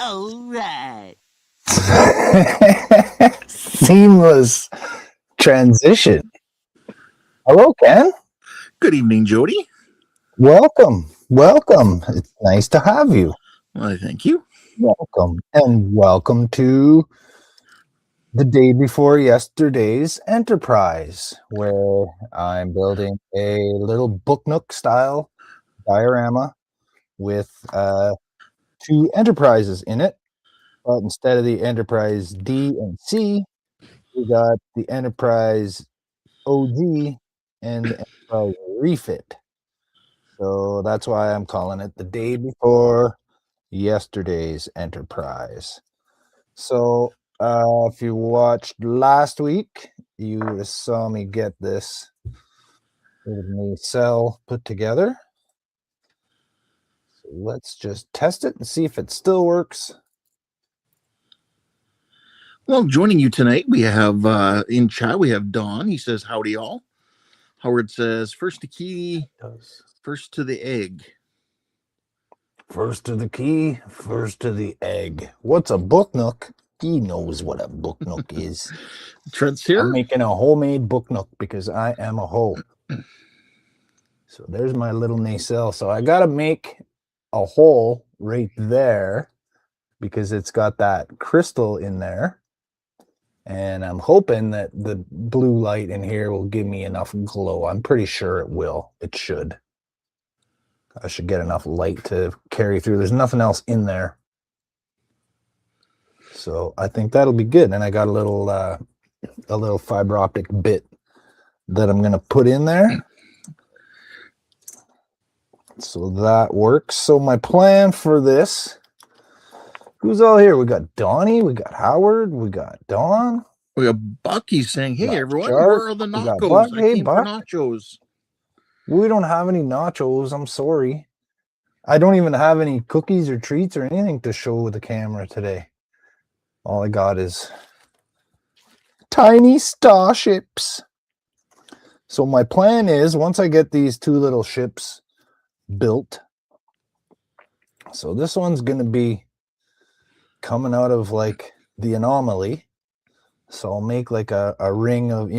All right. Seamless transition. Hello, Ken. Good evening, Jody. Welcome. Welcome. It's nice to have you. Well, thank you. Welcome. And welcome to the day before yesterday's enterprise, where I'm building a little book nook style diorama with two enterprises in it. But instead of the Enterprise D and C, we got the Enterprise OG and the Enterprise Refit. So that's why I'm calling it the day before yesterday's Enterprise. So if you watched last week, you saw me get this little cell put together. So let's just test it and see if it still works. Well, joining you tonight, we have in chat, we have Don. He says, howdy all. Howard says, first to key, first to the egg. First to the key, first to the egg. What's a book nook? He knows what a book nook is. Trent's here. I'm making a homemade book nook because I am a hoe. So there's my little nacelle. So I got to make a hole right there because it's got that crystal in there. And I'm hoping that the blue light in here will give me enough glow. I'm pretty sure it will. It should. I should get enough light to carry through. There's nothing else in there. So I think that'll be good. And I got a little fiber optic bit that I'm going to put in there. So that works. So my plan for this, who's all here? We got Donnie, we got Howard, we got Don. We got Bucky saying, hey, everyone, Shark, where are the nachos? Buck. I Hey, came Buck. for nachos. We don't have any nachos. I'm sorry. I don't even have any cookies or treats or anything to show the camera today. All I got is tiny starships. So my plan is, once I get these two little ships built, so this one's going to be coming out of like the anomaly. So I'll make like a ring of,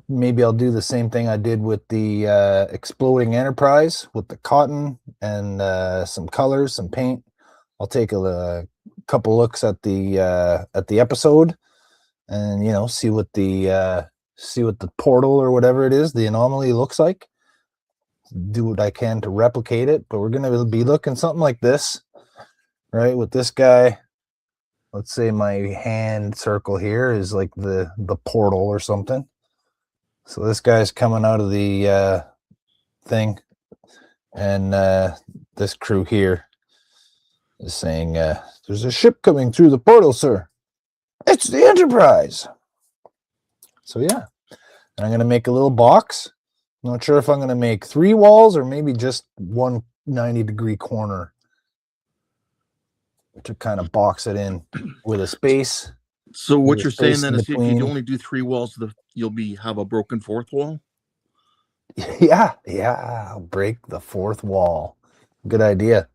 maybe I'll do the same thing I did with the exploding Enterprise with the cotton and some colors, some paint. I'll take a couple looks at the episode and see what the portal or whatever it is, the anomaly looks like. Do what I can to replicate it, but we're gonna be looking something like this, right? With this guy, let's say my hand circle here is like the portal or something. So this guy's coming out of the thing, and this crew here is saying, there's a ship coming through the portal, sir. It's the Enterprise. So yeah, and I'm going to make a little box. I'm not sure if I'm going to make 3 walls or maybe just one 90-degree corner to kind of box it in with a space. So what you're saying then is if you only do 3 walls, you'll have a broken 4th wall? Yeah, I'll break the 4th wall. Good idea.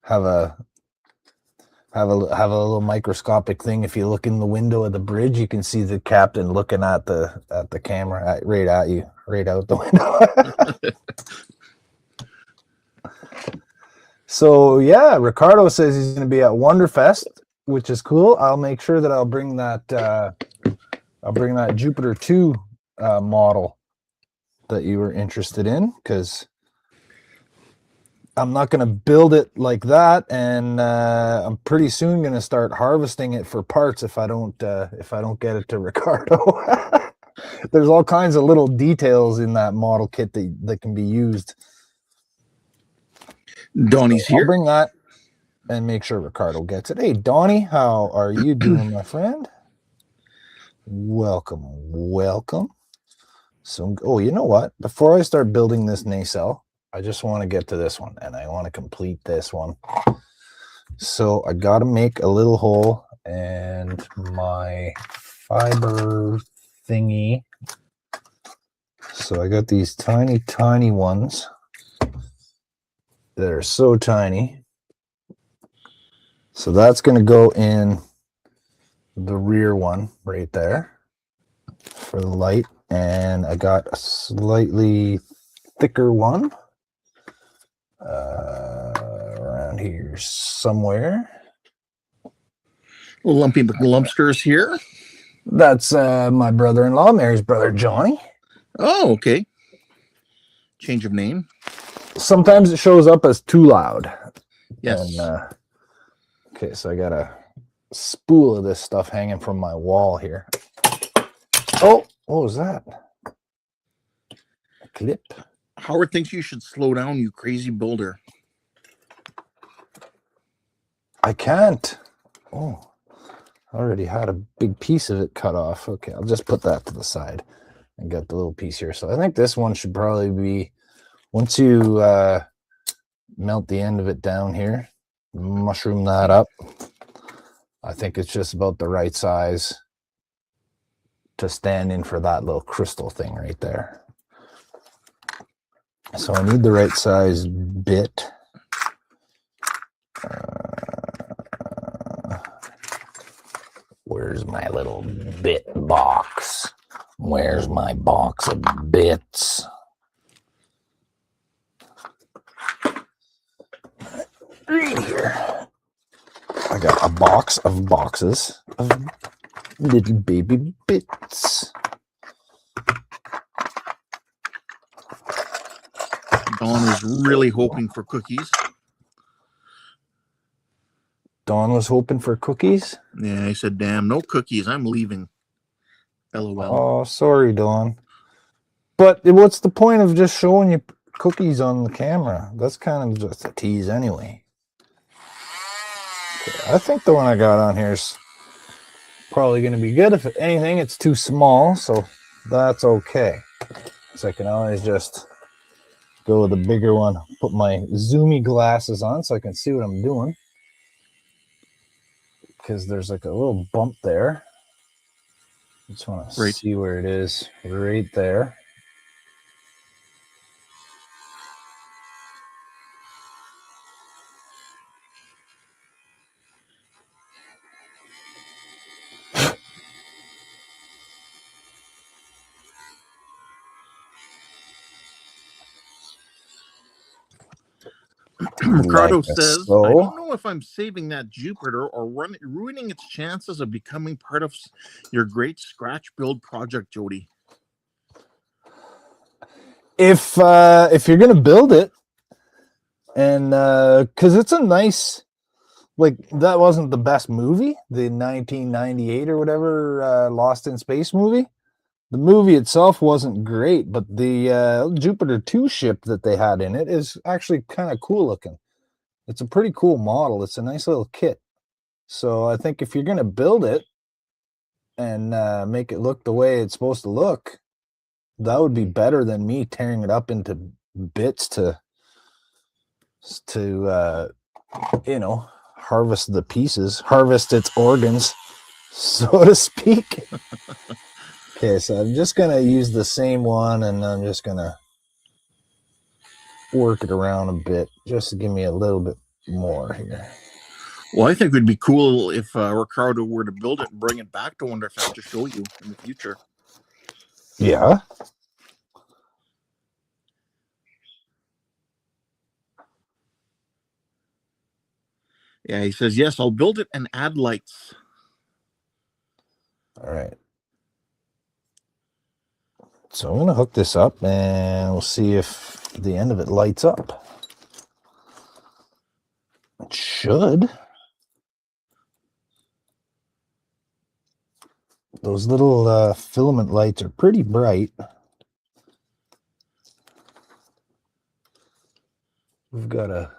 Have a little microscopic thing. If you look in the window of the bridge, you can see the captain looking at the camera right at you, right out the window. So yeah, Ricardo says he's going to be at Wonderfest, which is cool. I'll make sure that I'll bring that Jupiter 2 model that you were interested in, because I'm not going to build it like that, and I'm pretty soon going to start harvesting it for parts if I don't get it to Ricardo. There's all kinds of little details in that model kit that can be used. Donnie's here. I'll bring that and make sure Ricardo gets it. Hey, Donnie, how are you doing, my friend? Welcome. So, you know what? Before I start building this nacelle, I just want to get to this one, and I want to complete this one. So I got to make a little hole, and my fiber thingy. So I got these tiny ones that are so tiny. So that's going to go in the rear one right there for the light. And I got a slightly thicker one around here somewhere. Lumpy McLumpsters here. That's my brother-in-law, Mary's brother, Johnny. Oh, okay. Change of name. Sometimes it shows up as too loud. Yes. And, okay, so I got a spool of this stuff hanging from my wall here. Oh, what was that? A clip? Howard thinks you should slow down, you crazy builder. I can't. Oh, I already had a big piece of it cut off. Okay, I'll just put that to the side and get the little piece here. So I think this one should probably be, once you melt the end of it down here, mushroom that up, I think it's just about the right size to stand in for that little crystal thing right there. So I need the right size bit. Where's my little bit box? Where's my box of bits? Right here. I got a box of boxes of little baby bits. Dawn was really hoping for cookies. Dawn was hoping for cookies? Yeah, I said, damn, no cookies. I'm leaving. LOL. Oh, sorry, Dawn. But what's the point of just showing you cookies on the camera? That's kind of just a tease anyway. Okay, I think the one I got on here is probably going to be good. If anything, it's too small, so that's okay. So I can always just go with a bigger one. Put my zoomy glasses on so I can see what I'm doing. Because there's like a little bump there. Just want to see where it is right there. Ricardo Like says, so. I don't know if I'm saving that Jupiter or ruining its chances of becoming part of your great scratch build project, Jody. If you're gonna build it, and because it's a nice, like, that wasn't the best movie, the 1998 or whatever Lost in Space movie. The movie itself wasn't great, but the Jupiter 2 ship that they had in it is actually kind of cool looking. It's a pretty cool model. It's a nice little kit. So I think if you're going to build it and make it look the way it's supposed to look, that would be better than me tearing it up into bits to you know, harvest the pieces, harvest its organs, so to speak. Okay, so I'm just going to use the same one, and I'm just going to work it around a bit just to give me a little bit more here. Well, I think it would be cool if Ricardo were to build it and bring it back to Wonderfest to show you in the future. Yeah. Yeah, he says, yes, I'll build it and add lights. All right. So I'm going to hook this up, and we'll see if the end of it lights up. It should. Those little filament lights are pretty bright. We've got to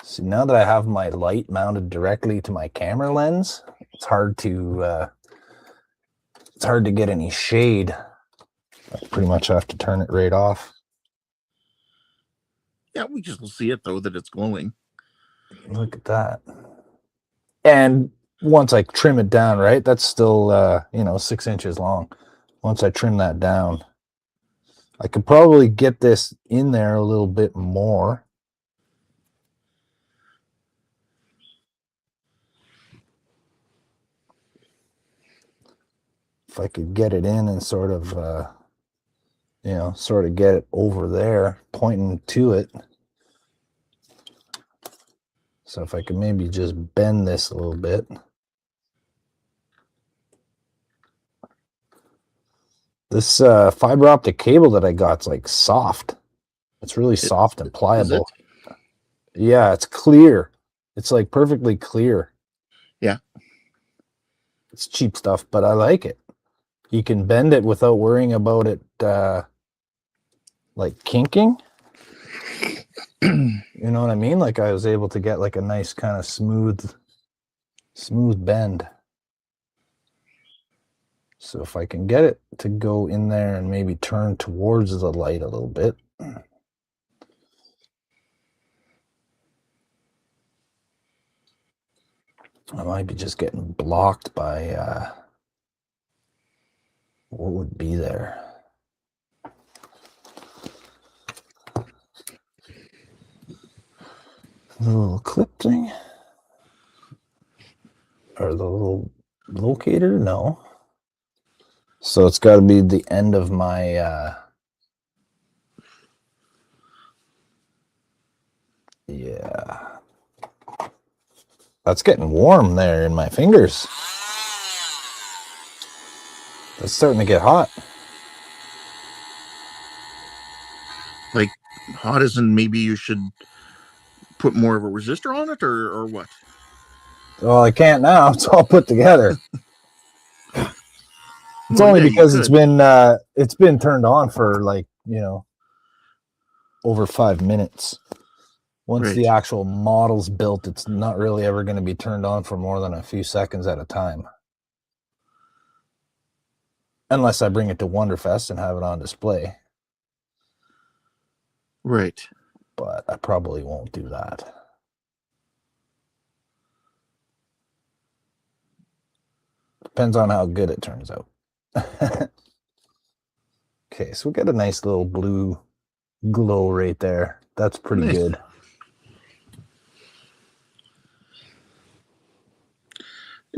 see, now that I have my light mounted directly to my camera lens, it's hard to get any shade. I pretty much have to turn it right off. Yeah, we just will see it though that it's glowing. Look at that. And once I trim it down, right, that's still 6 inches long. Once I trim that down, I could probably get this in there a little bit more. if I could get it in and sort of, sort of get it over there, pointing to it. So if I could maybe just bend this a little bit. This fiber optic cable that I got's like soft. It's really soft and pliable. Yeah, it's clear. It's like perfectly clear. Yeah. It's cheap stuff, but I like it. You can bend it without worrying about it like kinking. You know what I mean? Like I was able to get like a nice kind of smooth bend. So if I can get it to go in there and maybe turn towards the light a little bit. I might be just getting blocked by what would be there. The little clip thing? Or the little locator? No. So it's got to be the end of my yeah. That's getting warm there in my fingers. It's starting to get hot. Like hot as in maybe you should put more of a resistor on it or what? Well, I can't now. It's all put together. It's only because it's been turned on for like, over 5 minutes. Once the actual model's built, it's not really ever going to be turned on for more than a few seconds at a time. Unless I bring it to Wonderfest and have it on display. Right. But I probably won't do that. Depends on how good it turns out. Okay, so we got a nice little blue glow right there. That's pretty good.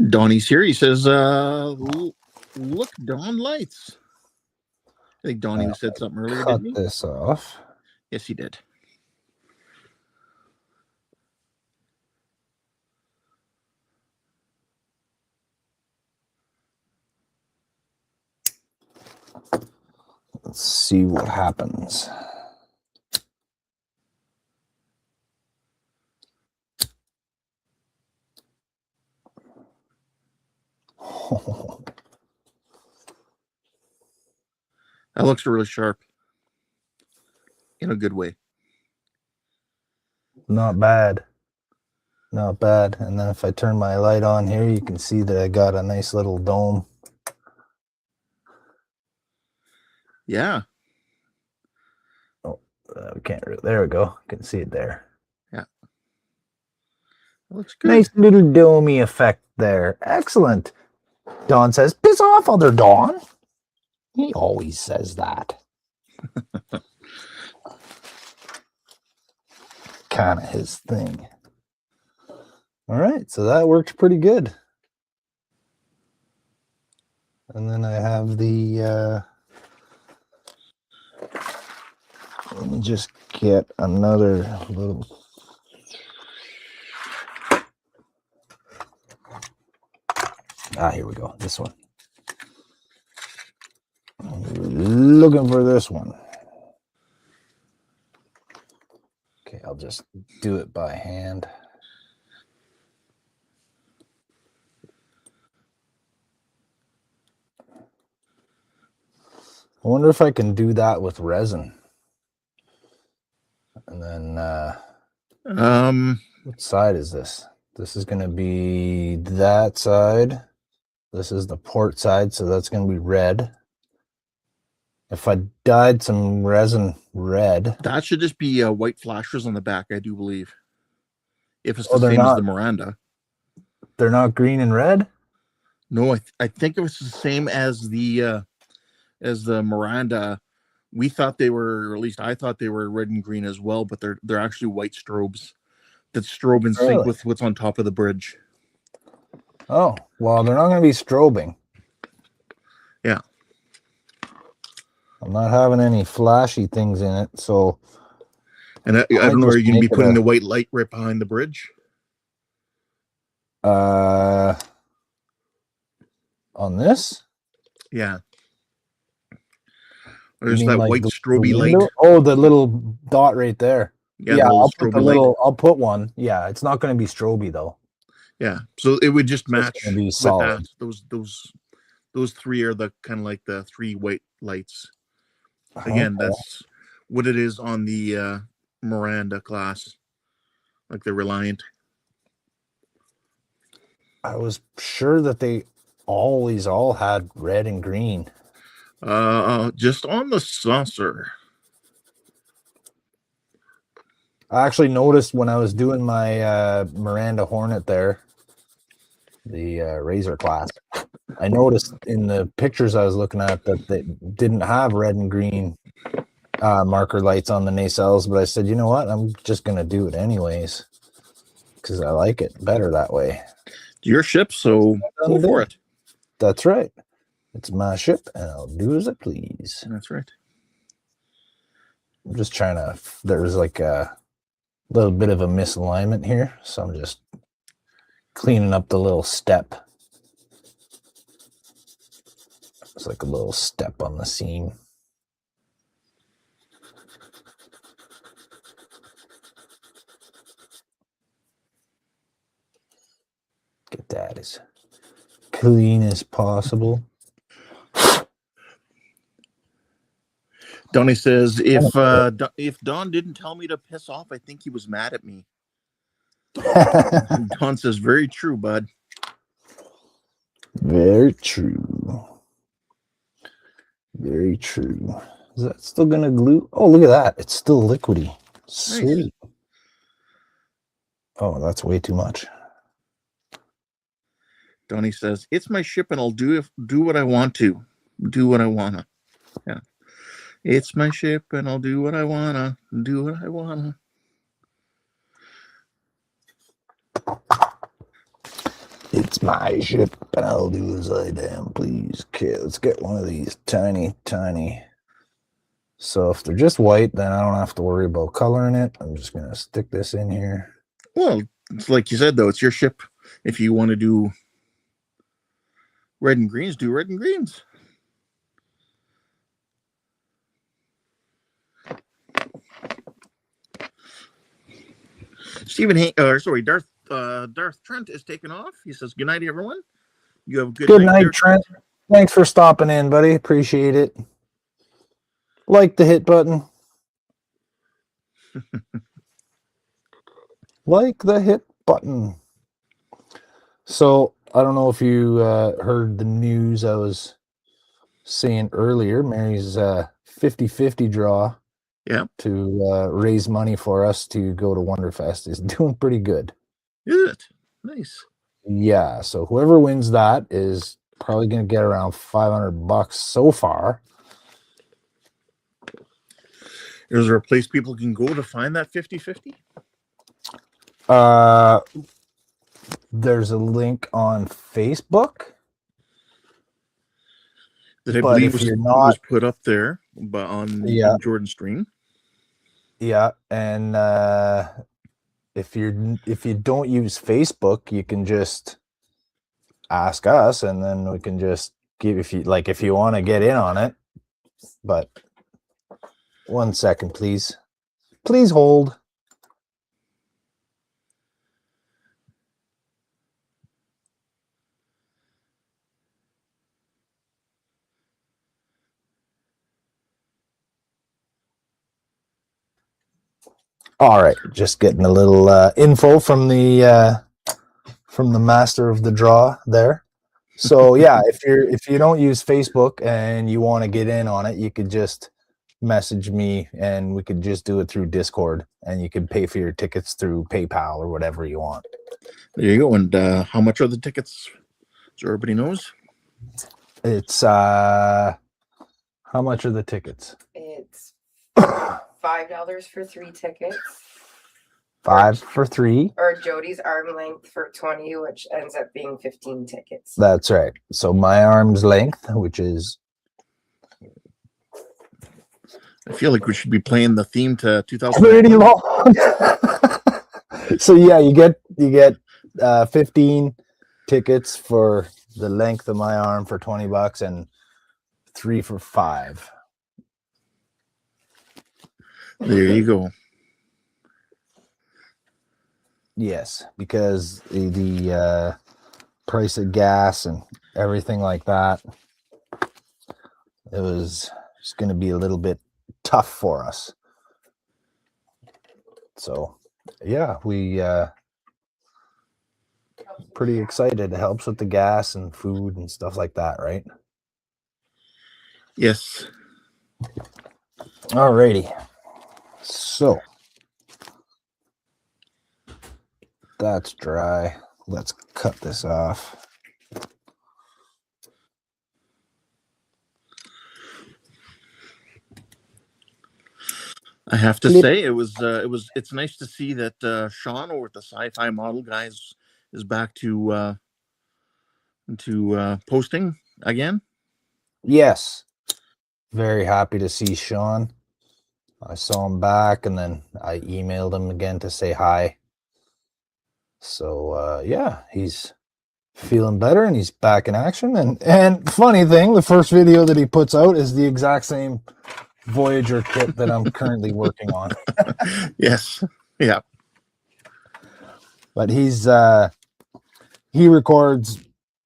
Donnie's here. He says, look, Don lights. I think Donnie said something earlier, didn't he? Cut this off. Yes, he did. Let's see what happens. That looks really sharp. In a good way. Not bad. Not bad. And then if I turn my light on here, you can see that I got a nice little dome. Yeah. Oh, we can't. There we go. You can see it there. Yeah. That looks good. Nice little domey effect there. Excellent. Don says, piss off, other Don. He always says that. Kind of his thing. All right, so that worked pretty good. And then I have the, let me just get another little. Here we go. This one. Looking for this one. Okay, I'll just do it by hand. I wonder if I can do that with resin. And then, what side is this? This is going to be that side. This is the port side, so that's going to be red. If I dyed some resin red. That should just be white flashers on the back, I do believe. If it's the same as the Miranda. They're not green and red? No, I think it was the same as the Miranda. We thought they were, or at least I thought they were red and green as well, but they're actually white strobes that strobe in sync with what's on top of the bridge. Oh, well, they're not going to be strobing. I'm not having any flashy things in it, so. And I don't know, are you going to be putting the white light right behind the bridge? On this? Yeah. There's that like white the strobe light. Oh, the little dot right there. Yeah, I'll put the little. I'll put one. Yeah, it's not going to be strobe though. Yeah, so it would just match be with solid. that. Those three are the kind of like the three white lights. Again, that's what it is on the Miranda class, like the Reliant. I was sure that they always all had red and green. Just on the saucer. I actually noticed when I was doing my Miranda Hornet there, the Razor class, I noticed in the pictures I was looking at that they didn't have red and green marker lights on the nacelles, but I said, you know what? I'm just going to do it anyways because I like it better that way. Your ship, so go for it. That's right. It's my ship, and I'll do as I please. That's right. I'm just trying to, there's like a little bit of a misalignment here, so I'm just cleaning up the little step. It's like a little step on the seam. Get that as clean as possible. Donnie says, if Don didn't tell me to piss off, I think he was mad at me. Don says, very true, bud. Very true. Very true. Is that still going to glue? Oh, look at that. It's still liquidy. Sweet. Nice. Oh, that's way too much. Donnie says, it's my ship and I'll do what I want to. Do what I wanna. Yeah. It's my ship and I'll do what I wanna. Do what I wanna. It's my ship and I'll do as I damn please. Okay, let's get one of these tiny. So if they're just white, then I don't have to worry about coloring it. I'm just going to stick this in here. Well, it's like you said, though, it's your ship. If you want to do red and greens, do red and greens. Darth Trent is taking off. He says, good night, everyone. You have a good night there, Trent. Thanks for stopping in, buddy. Appreciate it. Like the hit button. Like the hit button. So I don't know if you heard the news I was saying earlier. Mary's 50-50 draw to raise money for us to go to Wonderfest is doing pretty good. Is it? Nice. Yeah, so whoever wins that is probably going to get around $500 so far. Is there a place people can go to find that 50-50? There's a link on Facebook. That I believe was put up there on Jordan's stream. Yeah, and if you don't use Facebook, you can just ask us, and then we can just give if you want to get in on it. But 1 second, please. Please hold. All right, just getting a little info from the master of the draw there. So yeah, if you don't use Facebook and you want to get in on it, you could just message me and we could just do it through Discord, and you can pay for your tickets through PayPal or whatever you want. There you go. And how much are the tickets? So everybody knows. It's how much are the tickets? It's $5 for 3 tickets. 5 for 3. Or Jody's arm length for 20, which ends up being 15 tickets. That's right. So my arm's length, which is I feel like we should be playing the theme to 2000. Pretty long. So yeah, you get 15 tickets for the length of my arm for $20 and 3 for $5. There you go. Yes, because the price of gas and everything like that, it was just going to be a little bit tough for us. So yeah, we pretty excited. It helps with the gas and food and stuff like that, right? Yes. Alrighty. So that's dry. Let's cut this off. I have to say it's nice to see that Sean over at the Sci-Fi Model Guys is back to posting again. Yes. Very happy to see Sean. I saw him back and then I emailed him again to say hi. So yeah, he's feeling better and he's back in action. And funny thing, the first video that he puts out is the exact same Voyager kit that I'm currently working on. Yes. Yeah. But he records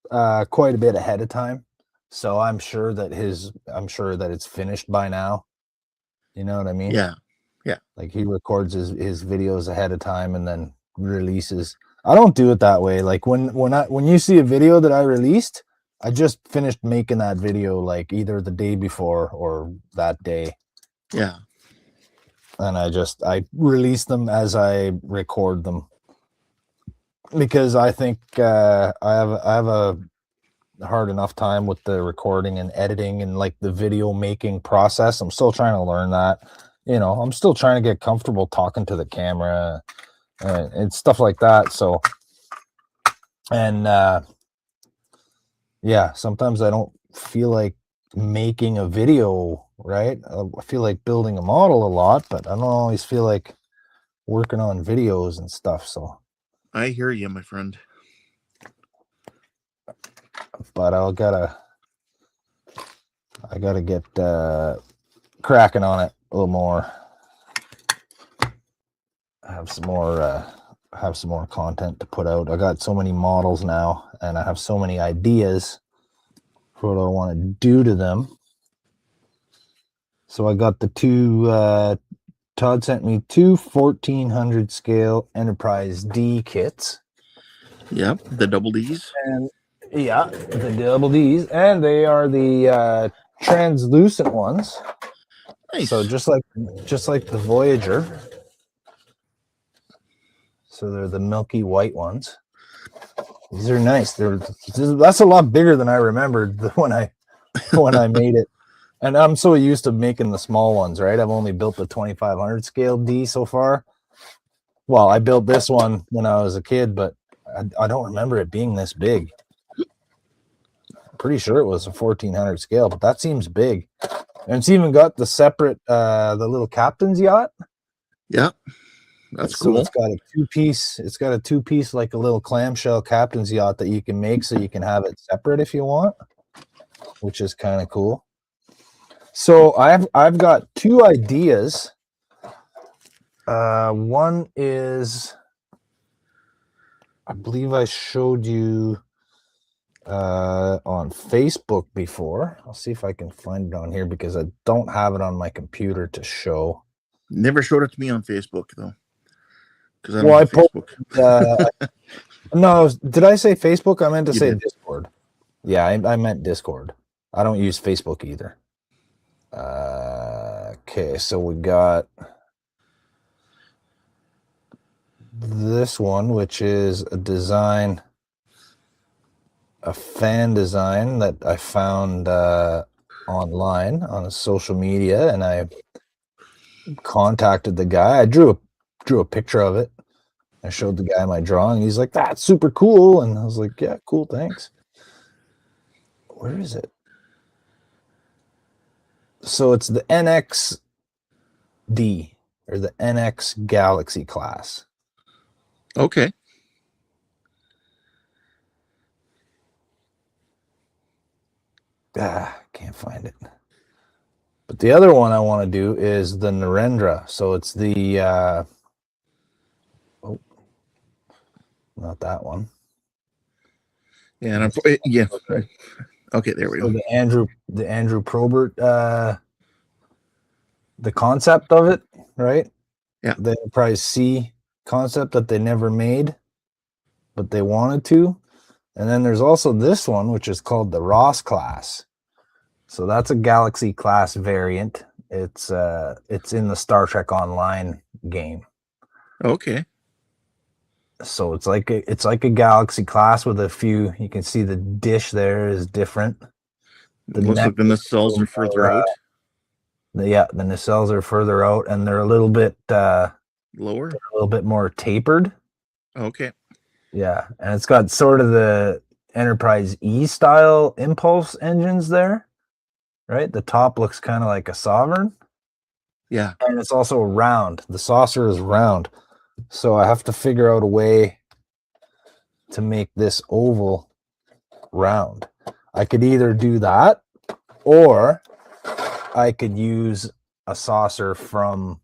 quite a bit ahead of time. So I'm sure that it's finished by now. You know what I mean? Yeah. Yeah. Like he records his videos ahead of time and then releases. I don't do it that way. Like when you see a video that I released, I just finished making that video like either the day before or that day. Yeah. And I release them as I record them. Because I think I have a hard enough time with the recording and editing and like the video making process. I'm still trying to learn that. You know, I'm still trying to get comfortable talking to the camera and stuff like that. So, and yeah, sometimes I don't feel like making a video, right? I feel like building a model a lot, but I don't always feel like working on videos and stuff. So I hear you, my friend. But I gotta get cracking on it a little more. Have some more content to put out. I got so many models now, and I have so many ideas for what I want to do to them. So I got the two. Todd sent me two 1400 scale Enterprise D kits. Yep, the double Ds. And yeah, the double Ds, and they are the translucent ones. Nice. So just like the Voyager. So they're the milky white ones. These are nice. That's a lot bigger than I remembered when I made it. And I'm so used to making the small ones, right? I've only built the 2500 scale D so far. Well, I built this one when I was a kid, but I don't remember it being this big. I'm pretty sure it was a 1400 scale, but that seems big. And it's even got the separate, the little captain's yacht. Yeah, that's so cool. It's got a two-piece. It's got a two-piece, like a little clamshell captain's yacht that you can make, so you can have it separate if you want, which is kind of cool. So I've got two ideas. One is, I believe I showed you on Facebook before. I'll see if I can find it on here because I don't have it on my computer to show. Never showed it to me on Facebook though, because I don't have Facebook. No, did I say Facebook? I meant to say Discord. Yeah, I meant Discord. I don't use Facebook either. Okay, so we got this one, which is a fan design that I found online on a social media, and I contacted the guy. I drew a picture of it. I showed the guy my drawing. He's like, "That's super cool," and I was like, "Yeah, cool, thanks." Where is it? So it's the NX D, or the NX Galaxy class. Okay. Can't find it. But the other one I want to do is the Narendra. So it's the not that one. Yeah, and yeah. Okay, there we So go. the Andrew Probert, the concept of it, right? Yeah. The Enterprise C concept that they never made, but they wanted to. And then there's also this one, which is called the Ross class. So that's a Galaxy class variant. It's in the Star Trek Online game. Okay. So it's like a Galaxy class with a few. You can see the dish there is different. It looks like the nacelles are further out. The nacelles are further out, and they're a little bit Lower. a little bit more tapered. Okay. Yeah, and it's got sort of the Enterprise E style impulse engines there, right? The top looks kind of like a Sovereign. Yeah. And it's also round. The saucer is round. So I have to figure out a way to make this oval round. I could either do that, or I could use a saucer from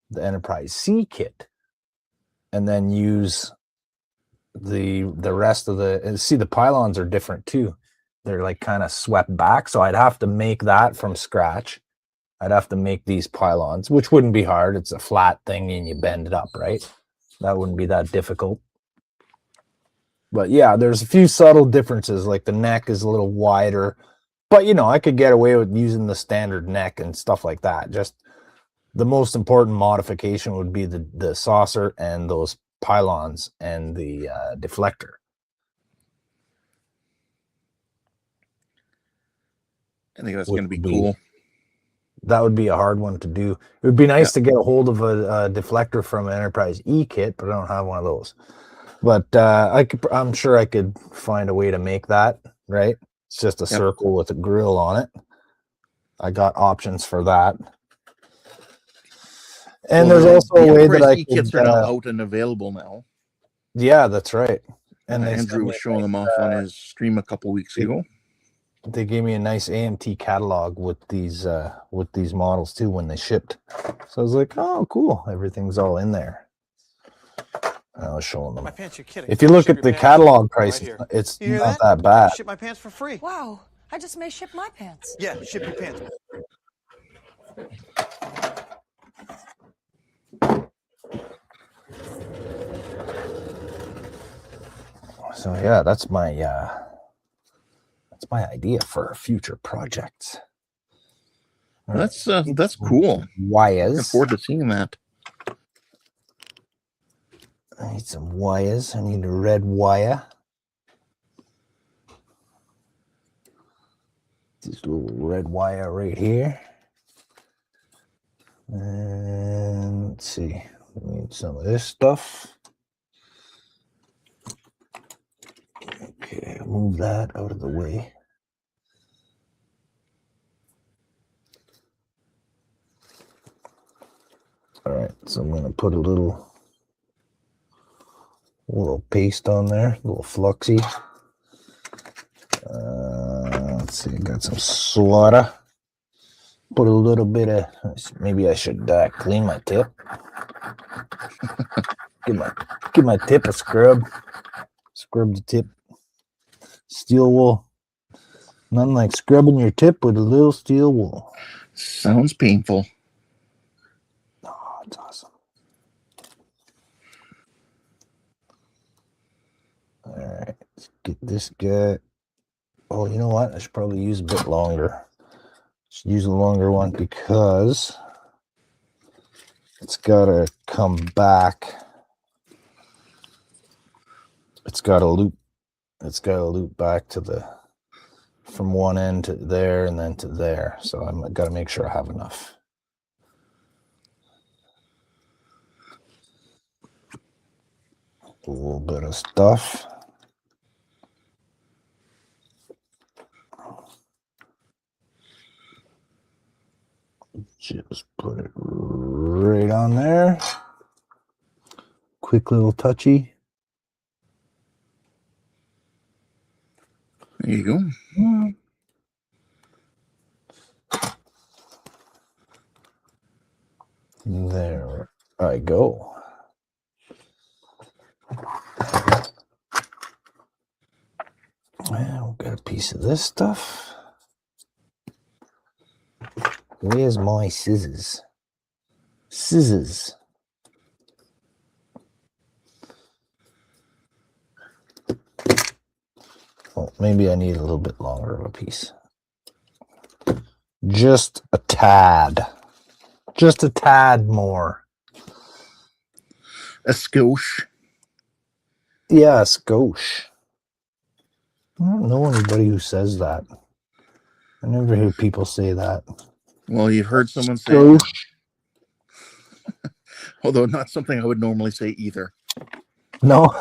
the Enterprise C kit and then use the rest of the pylons are different too. They're like kind of swept back. So I'd have to make that from scratch. I'd have to make these pylons, which wouldn't be hard. It's a flat thing and you bend it up, right? That wouldn't be that difficult. But yeah, there's a few subtle differences. Like the neck is a little wider, but I could get away with using the standard neck and stuff like that. Just the most important modification would be the saucer and those pylons and the deflector. I think that's going to be cool. That would be a hard one to do. It would be nice to get a hold of a deflector from an Enterprise E kit, but I don't have one of those. But I'm sure I could find a way to make that, right? It's just a circle with a grill on it. I got options for that. And there's also a way that I could... kits are now out and available now. Yeah, that's right. And Andrew was showing them off on his stream a couple weeks ago. They gave me a nice AMT catalog with these models too when they shipped. So I was like, oh, cool. Everything's all in there. I was showing them. If you look at the catalog price, it's not that bad. Ship my pants for free. Wow, I just may ship my pants. Yeah, ship your pants. So yeah, that's my idea for future projects. That's cool. Wires. Looking forward to seeing that. I need some wires. I need a red wire. This little red wire right here. And let's see. We need some of this stuff. Okay, move that out of the way. All right, so I'm going to put a little paste on there, a little fluxy. Let's see, got some slaughter. Put a little bit of, maybe I should clean my tip. give my tip a scrub. Scrub the tip. Steel wool. Nothing like scrubbing your tip with a little steel wool. Sounds painful. Oh, it's awesome. All right, let's get this guy. Oh, you know what? I should probably use a bit longer. Should use a longer one because it's got to come back. It's got to loop. It's got to loop back to from one end to there and then to there. So I've got to make sure I have enough. A little bit of stuff. Just Put it right on there. Quick little touchy. There you go. There I go. Well, got a piece of this stuff. Where's my scissors? Scissors. Oh, maybe I need a little bit longer of a piece. Just a tad. Just a tad more. A skosh. Yeah, a skosh. I don't know anybody who says that. I never hear people say that. Well, you've heard someone say it. Skosh. Although not something I would normally say either. No.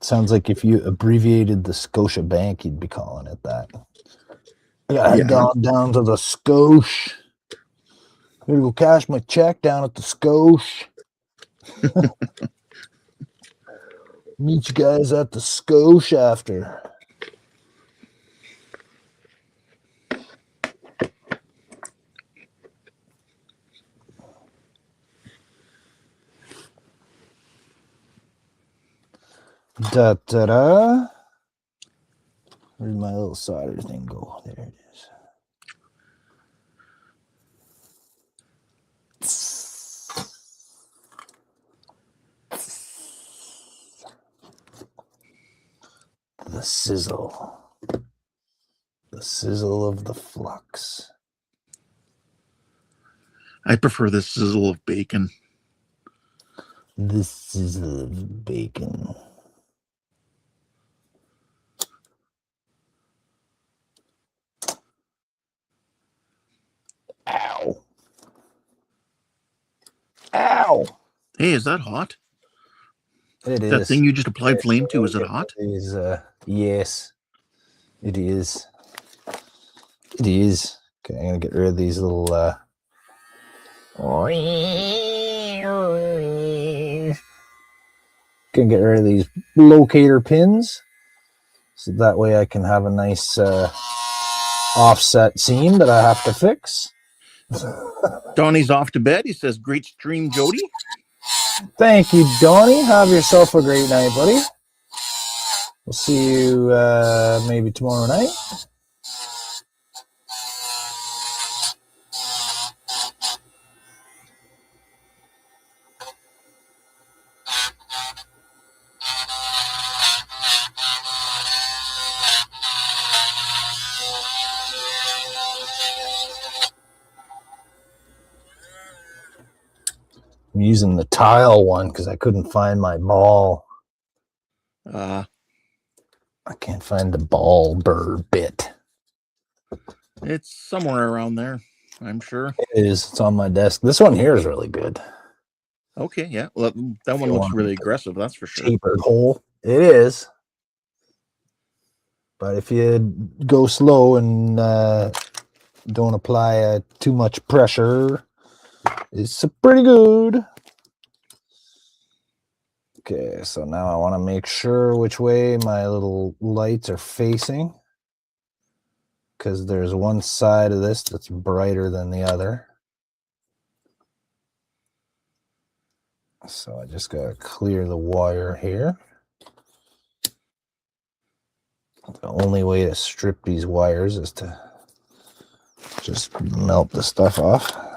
Sounds like if you abbreviated the Scotia Bank, you'd be calling it that. I gotta head down to the Scotia. Gotta go cash my check down at the Scotia. Meet you guys at the Scotia after. Da da da. Where'd my little solder thing go? There it is. The sizzle. The sizzle of the flux. I prefer the sizzle of bacon. The sizzle of bacon. Ow. Ow. Hey, is that hot? It is. That thing you just applied flame to, is it hot? Yes, it is. It is. Okay, I'm going to get rid of these little... Gonna get rid of these locator pins. So that way I can have a nice offset seam that I have to fix. Donnie's off to bed. He says, great stream, Jody. Thank you, Donnie. Have yourself a great night, buddy. We'll see you maybe tomorrow night. I'm using the tile one because I couldn't find my ball. I can't find the ball burr bit. It's somewhere around there, I'm sure. It is. It's on my desk. This one here is really good. Okay, yeah. Well, that one looks really aggressive, that's for sure. Tapered hole. It is. But if you go slow and don't apply too much pressure, it's pretty good. Okay, so now I want to make sure which way my little lights are facing, because there's one side of this that's brighter than the other. So I just got to clear the wire here. The only way to strip these wires is to just melt the stuff off.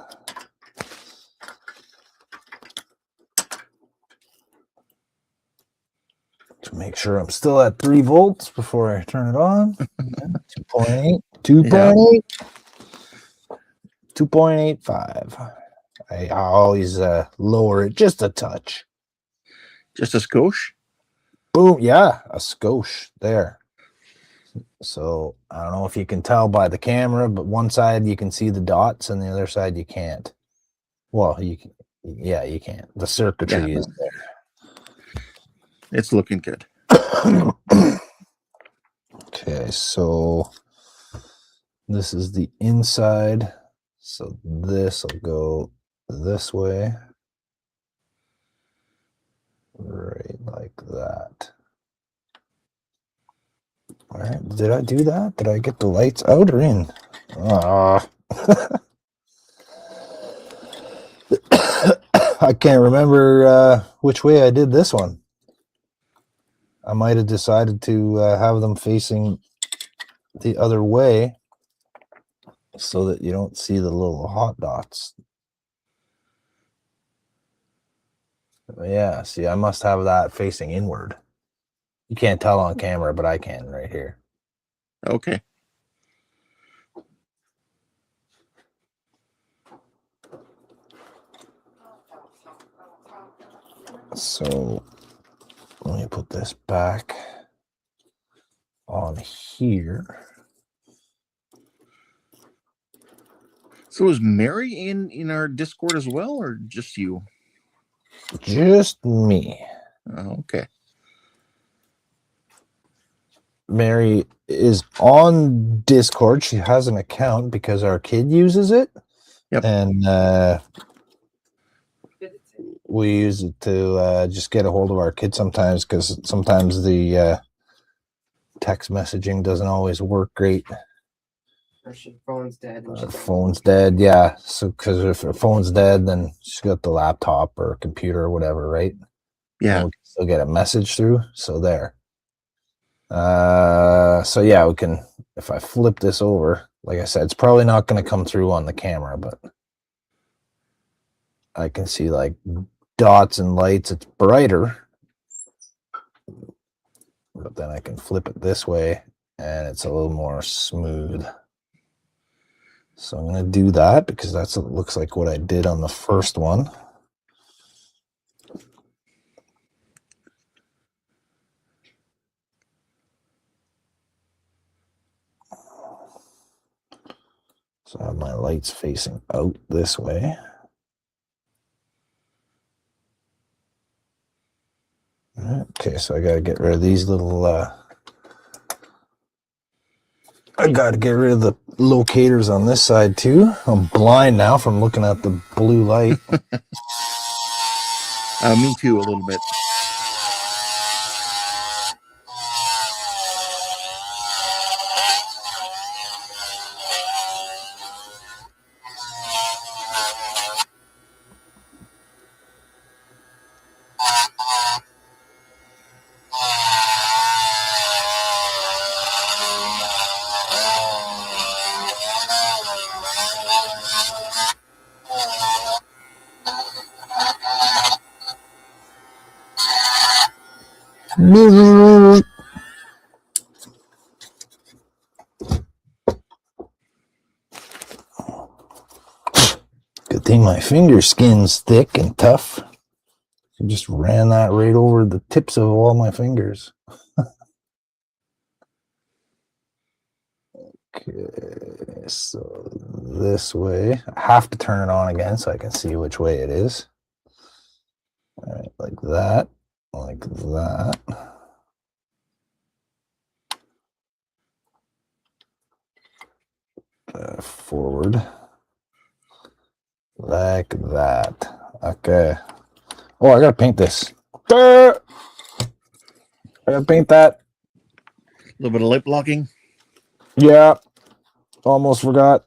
To make sure I'm still at 3 volts before I turn it on. 2.8, 2.8, 2.85. I always lower it just a touch. Just a skosh? Boom, yeah, a skosh there. So I don't know if you can tell by the camera, but one side you can see the dots and the other side you can't. Well, you can, yeah, you can't. The circuitry is there. It's looking good. Okay, so this is the inside. So this will go this way. Right like that. All right, did I do that? Did I get the lights out or in? Ah. I can't remember which way I did this one. I might have decided to have them facing the other way so that you don't see the little hot dots. Yeah, see, I must have that facing inward. You can't tell on camera, but I can right here. Okay. So let me put this back on here. So is Mary in our Discord as well, or just you? Just me. Okay. Mary is on Discord. She has an account because our kid uses it. Yep. And we use it to just get a hold of our kid sometimes, because sometimes the text messaging doesn't always work great. Or her phone's dead. And Her phone's dead, yeah. So because if her phone's dead, then she's got the laptop or computer or whatever, right? Yeah. And we can still get a message through. So there. So yeah, we can. If I flip this over, like I said, it's probably not going to come through on the camera, but I can see like dots and lights. It's brighter, but then I can flip it this way and it's a little more smooth. So I'm going to do that because that's what it looks like what I did on the first one. So I have my lights facing out this way. Okay, so I got to get rid of these little I got to get rid of the locators on this side too. I'm blind now from looking at the blue light. Me too, a little bit. Good thing my finger skin's thick and tough. I just ran that right over the tips of all my fingers. Okay, so this way. I have to turn it on again so I can see which way it is. All right, like that, like that. Forward. Like that. Okay. Oh, I gotta paint this. I gotta paint that. A little bit of light blocking. Yeah. Almost forgot.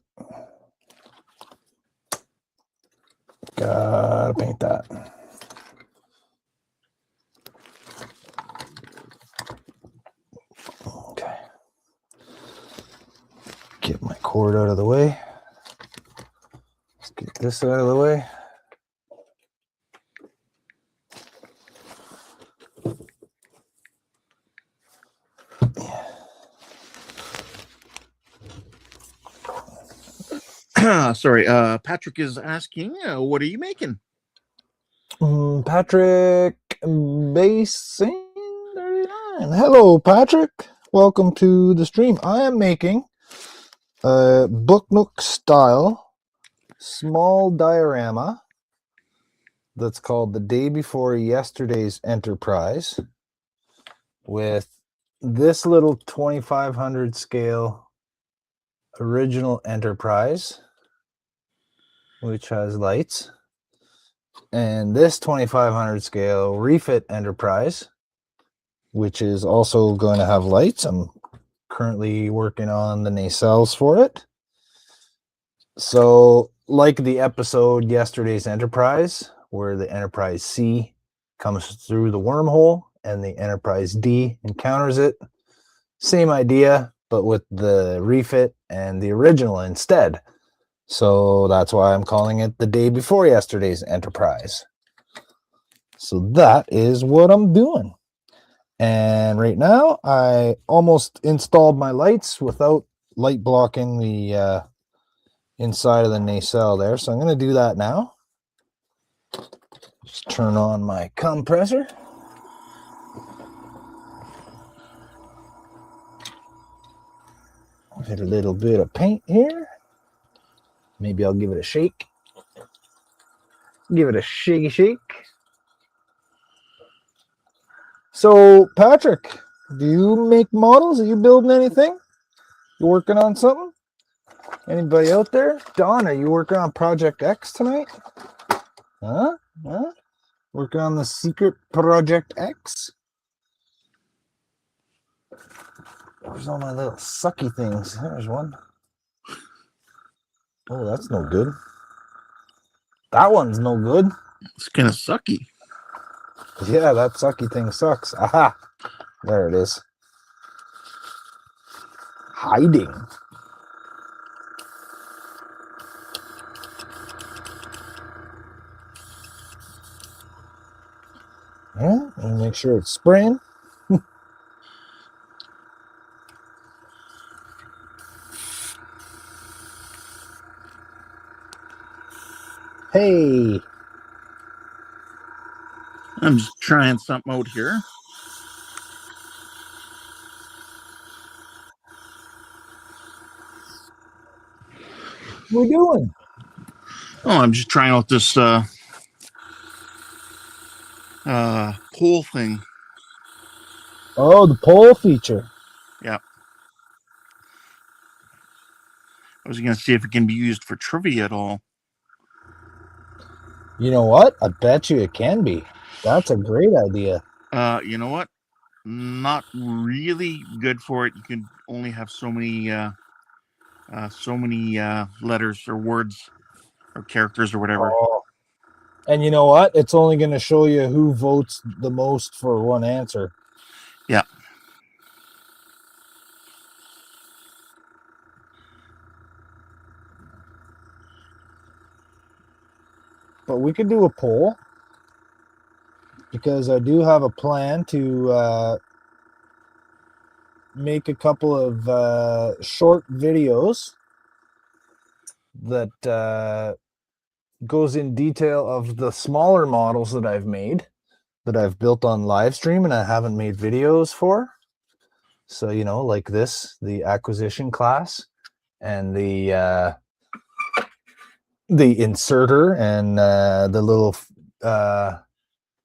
Gotta paint that. Okay. Get my cord out of the way. Let's get this out of the way. Sorry, Patrick is asking, what are you making? Patrick Basin 39. Hello, Patrick. Welcome to the stream. I am making a Book Nook style small diorama that's called The Day Before Yesterday's Enterprise. with this little 2500 scale original Enterprise, which has lights, and this 2500 scale refit Enterprise, which is also going to have lights. I'm currently working on the nacelles for it. So, like the episode Yesterday's Enterprise, where the Enterprise C comes through the wormhole and the Enterprise D encounters it, same idea, but with the refit and the original instead. So that's why I'm calling it the day before yesterday's Enterprise. So that is what I'm doing. And right now, I almost installed my lights without light blocking the inside of the nacelle there. So I'm going to do that now. Just turn on my compressor. Hit a little bit of paint here. Maybe I'll give it a shake. Give it a shaky shake. So, Patrick, do you make models? Are you building anything? You working on something? Anybody out there? Don, are you working on Project X tonight? Huh? Working on the secret Project X? Where's all my little sucky things? There's one. Oh, that's no good. That one's no good. It's kind of sucky. Yeah, that sucky thing sucks. Aha! There it is. Hiding. Yeah, and make sure it's spraying. Hey, I'm just trying something out here. what we doing? Oh, I'm just trying out this pole thing. Oh, the poll feature. Yeah. I was going to see if it can be used for trivia at all. You know what? I bet you it can be. That's a great idea. You know what? Not really good for it. You can only have so many letters or words or characters or whatever. Oh. And you know what? It's only going to show you who votes the most for one answer. Yeah. But we could do a poll because I do have a plan to make a couple of short videos that goes in detail of the smaller models that I've made, that I've built on live stream and I haven't made videos for. So, you know, like this, the acquisition class and the inserter and the little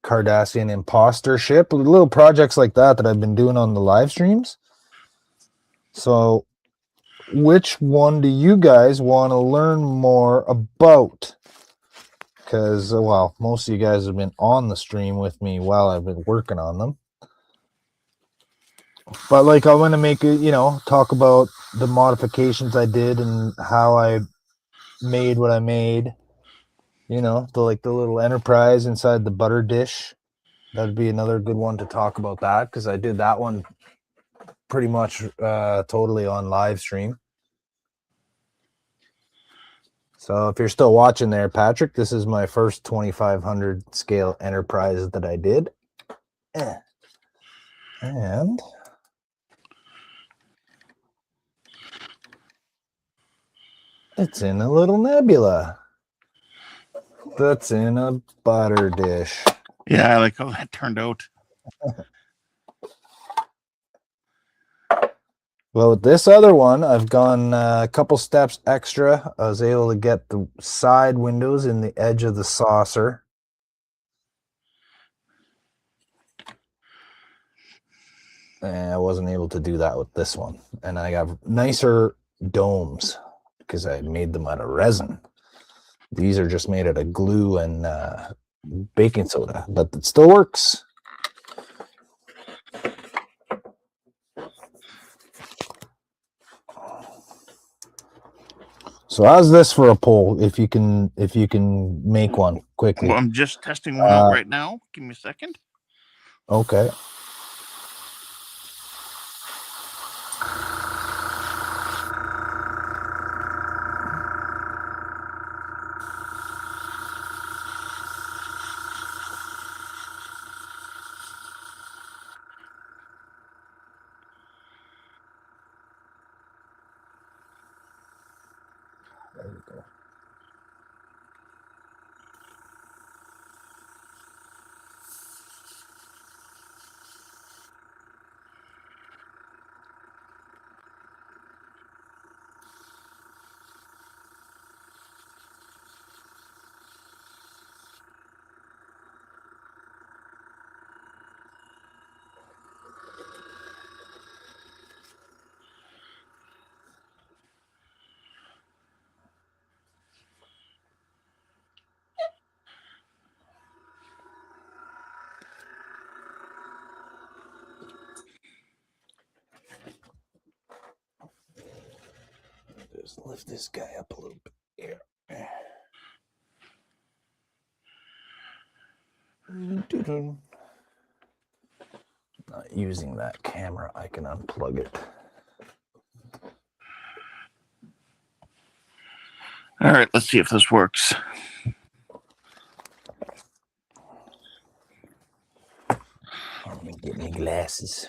Cardassian imposter ship, little projects like that I've been doing on the live streams. So which one do you guys want to learn more about? Because, well, most of you guys have been on the stream with me while I've been working on them. But, like, I want to make it, you know, talk about the modifications I did and how I made what I made. You know, the little Enterprise inside the butter dish. That'd be another good one to talk about that, because I did that one pretty much totally on live stream. So if you're still watching there, Patrick, this is my first 2500 scale Enterprise that I did. And it's in a little nebula that's in a butter dish. Yeah, I like how that turned out. Well, with this other one, I've gone a couple steps extra. I was able to get the side windows in the edge of the saucer. And I wasn't able to do that with this one. And I got nicer domes because I made them out of resin. These are just made out of glue and baking soda, but it still works. So how's this for a poll? If you can make one quickly. Well, I'm just testing one out right now. Give me a second. Okay. There we go. Just lift this guy up a little bit here. Not using that camera, I can unplug it. All right, let's see if this works. Let me get my glasses.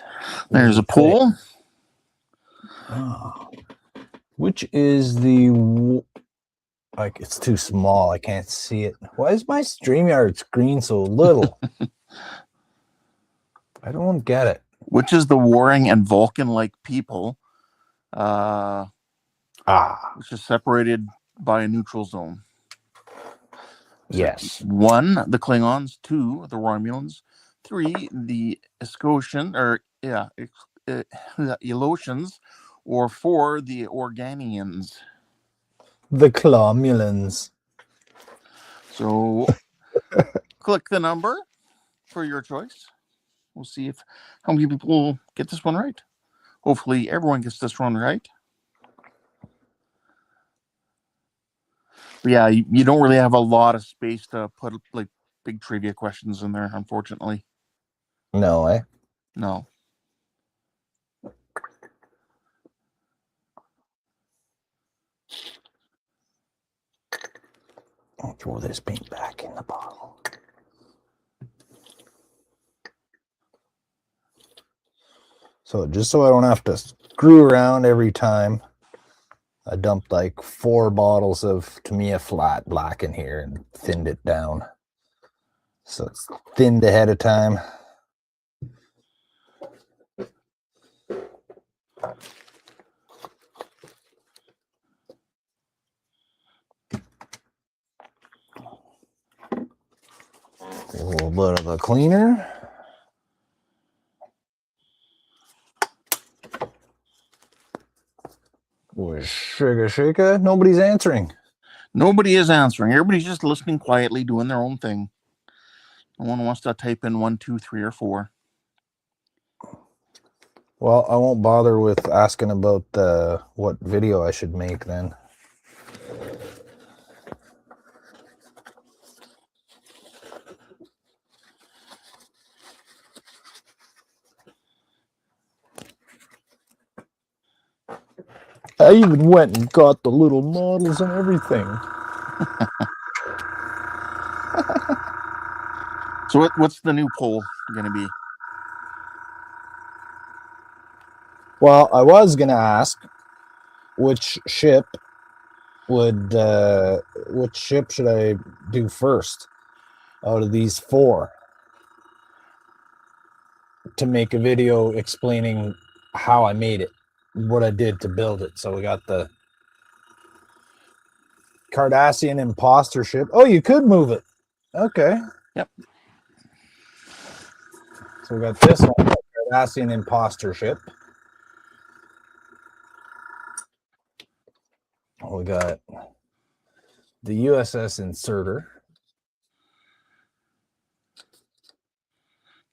There's a poll. Oh. Which is the like? It's too small. I can't see it. Why is my StreamYard screen so little? I don't get it. Which is the warring and Vulcan-like people, which is separated by a neutral zone. Yes. 1, the Klingons. 2, the Romulans. 3, the Elosians. Or 4, the Organians. The Clomulans. So click the number for your choice. We'll see how many people get this one right. Hopefully everyone gets this one right. But yeah, you don't really have a lot of space to put like big trivia questions in there, unfortunately. No, eh? No. I'll throw this paint back in the bottle. So just so I don't have to screw around every time, I dumped like 4 bottles of Tamiya Flat Black in here and thinned it down. So it's thinned ahead of time. A little bit of a cleaner. Sugar. Nobody's answering. Nobody is answering. Everybody's just listening quietly, doing their own thing. No one wants to type in 1, 2, 3, or 4. Well, I won't bother with asking about what video I should make then. I even went and got the little models and everything. So what's the new poll going to be? Well, I was going to ask which ship should I do first out of these 4 to make a video explaining how I made it, what I did to build it. So we got the Cardassian imposter ship. Oh, you could move it. Okay. Yep. So we got this one, Cardassian imposter ship. We got the USS Inserter,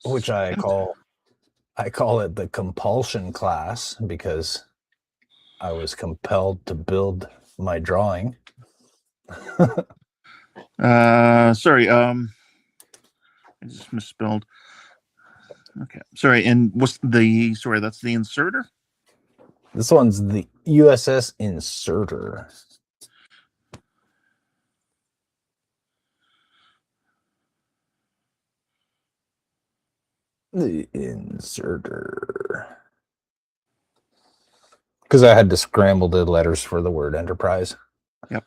which I call it the compulsion class because I was compelled to build my drawing. Sorry, I just misspelled. Okay, sorry. And what's the that's the inserter? This one's the USS Inserter. The Inserter. Because I had to scramble the letters for the word enterprise. Yep.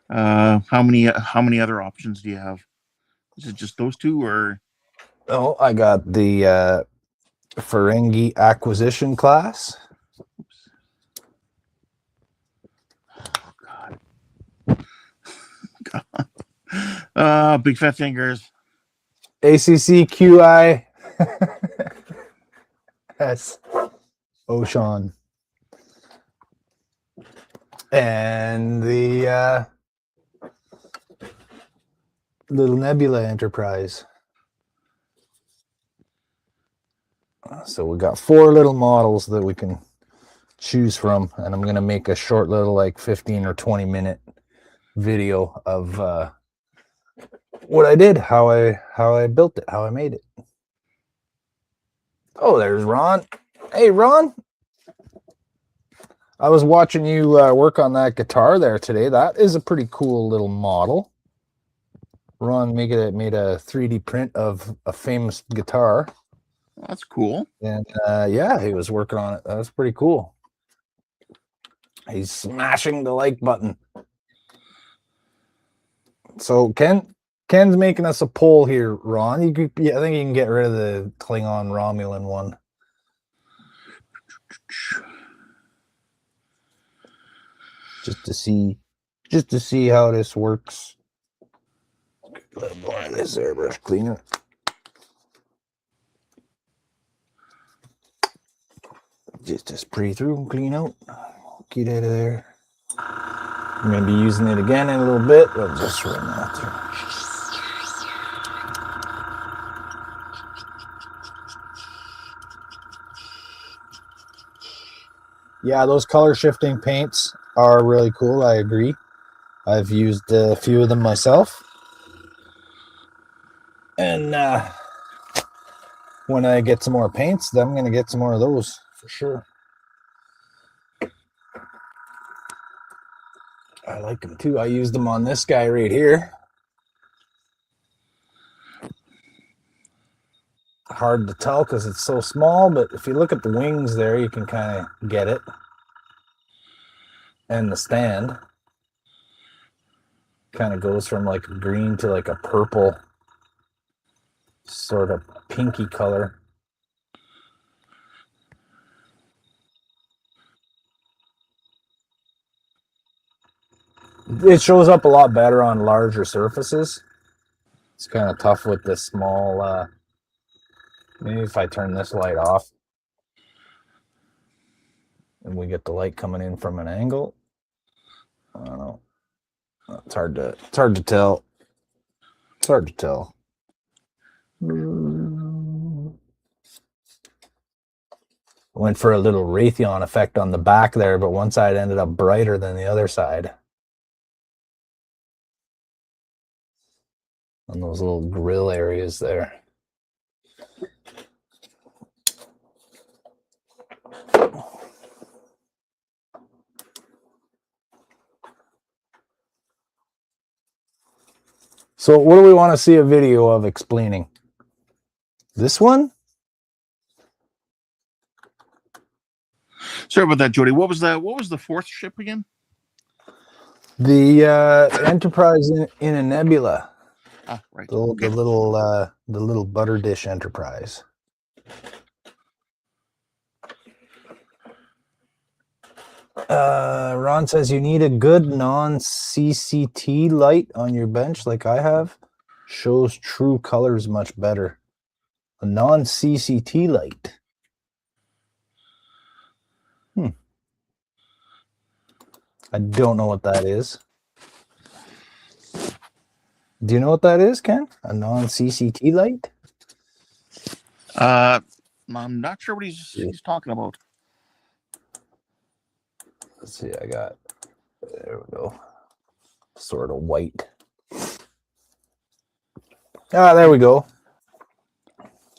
How many other options do you have? Is it just those two, or? Oh, I got the Ferengi acquisition class. Oops. Oh, God. Big fat fingers. ACCQI S Ocean. And the Little Nebula Enterprise. So we got 4 little models that we can choose from, and I'm gonna make a short little like 15 or 20 minute video of what I did, how I built it, how I made it. Oh, there's Ron. Hey, Ron. I was watching you work on that guitar there today. That is a pretty cool little model. Ron made a 3D print of a famous guitar. Well, that's cool. And yeah, he was working on it. That's pretty cool. He's smashing the like button. So Ken's making us a poll here, Ron. I think you can get rid of the Klingon Romulan one. Just to see how this works. Apply this airbrush cleaner. Just to spray through and clean out. Get out of there. I'm going to be using it again in a little bit. I'll just run that through. Yeah, those color shifting paints are really cool. I agree. I've used a few of them myself. And when I get some more paints, then I'm going to get some more of those for sure. I like them too. I used them on this guy right here. Hard to tell because it's so small, but if you look at the wings there, you can kind of get it. And the stand kind of goes from like a green to like a purple sort of pinky color. It shows up a lot better on larger surfaces. It's kind of tough with this small, maybe if I turn this light off and we get the light coming in from an angle. I don't know. It's hard to tell. It's hard to tell. Went for a little Raytheon effect on the back there, but one side ended up brighter than the other side. On those little grill areas there. So what do we want to see a video of explaining? This one? Sorry about that, Jody. What was the fourth ship again? The Enterprise in a Nebula. Ah, right. The Okay. little butter dish Enterprise. Ron says you need a good non-CCT light on your bench like I have. Shows true colors much better. A non-CCT light. I don't know what that is. Do you know what that is, Ken? A non-CCT light? I'm not sure what he's talking about. Let's see, there we go. Sort of white. There we go.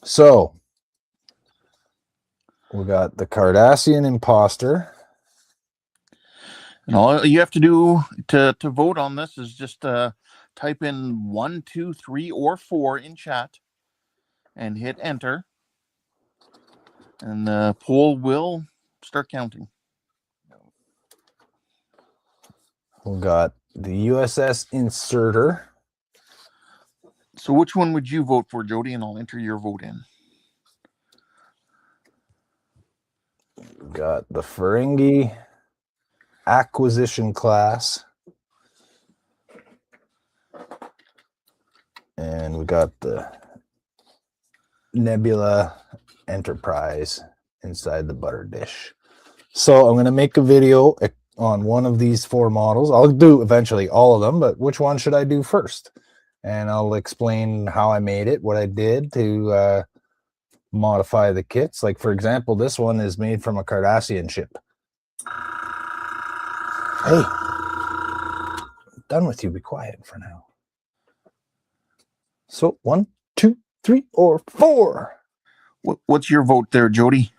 So, we got the Cardassian imposter. And all you have to do to vote on this is just type in 1, 2, 3, or 4 in chat and hit enter. And the poll will start counting. We got the USS Inserter. So which one would you vote for, Jody? And I'll enter your vote in. We got the Ferengi Acquisition Class. And we got the Nebula Enterprise inside the butter dish. So I'm going to make a video on one of these 4 models. I'll do eventually all of them, but which one should I do first? And I'll explain how I made it, what I did to modify the kits. Like, for example, this one is made from a Cardassian ship. Hey, I'm done with you. Be quiet for now. So 1, 2, 3, or 4. What's your vote there, Jody?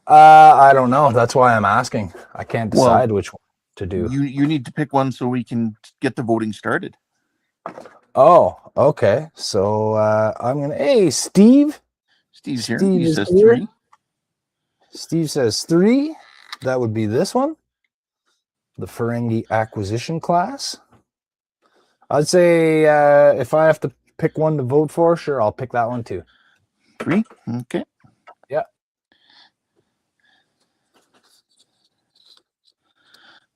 I don't know. That's why I'm asking. I can't decide which one to do. You need to pick one so we can get the voting started. Oh, okay. So I'm gonna. Hey, Steve. Steve's here. Steve He is says here. 3. Steve says 3. That would be this one, the Ferengi Acquisition Class. I'd say if I have to pick one to vote for, sure, I'll pick that one too. 3. Okay. Yeah.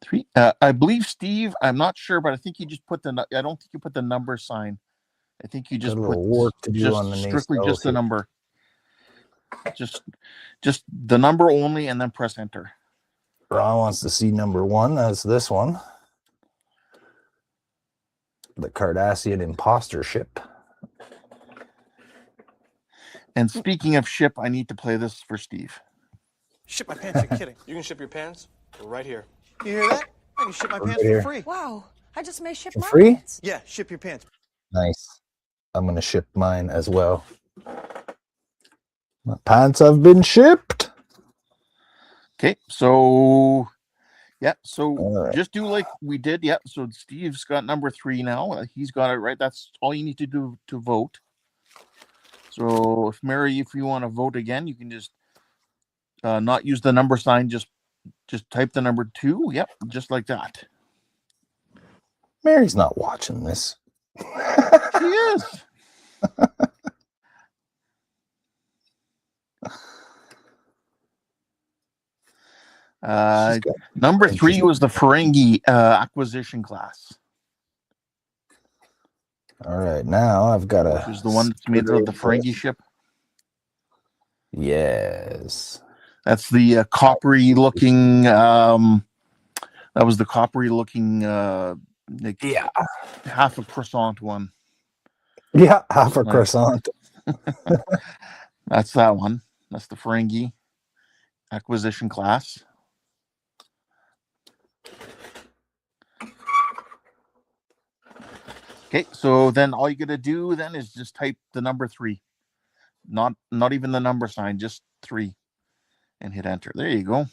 3. I believe Steve. I'm not sure, but I think you just put the. I don't think you put the number sign. I think you just Got a put little work to do just on the strictly nacelles just the here. number. Just the number only, and then press enter. Ron wants to see number 1. That's this one, the Cardassian imposter ship. And speaking of ship, I need to play this for Steve. Ship my pants, you're kidding. You can ship your pants right here. You hear that? I can ship my pants here. for free. Wow, I just may ship For my free? pants. Yeah, ship your pants. Nice. I'm gonna ship mine as well. My pants have been shipped. Okay, so yeah, so right. Just do like we did. Yeah, so Steve's got number 3 now. He's got it right. That's all you need to do to vote. So if Mary, if you want to vote again, you can just not use the number sign. Just type the number 2. Yep, just like that. Mary's not watching this. She is. Number 3 was the Ferengi acquisition class. All right, now I've got a. Which is the one that's made of the Ferengi ship. Yes. That's the coppery looking. That was the coppery looking. Like half a croissant one. Yeah, half a croissant. That's that one. That's the Ferengi acquisition class. Okay, so then all you gotta do then is just type the number 3. Not even the number sign, just 3. And hit enter. There you go.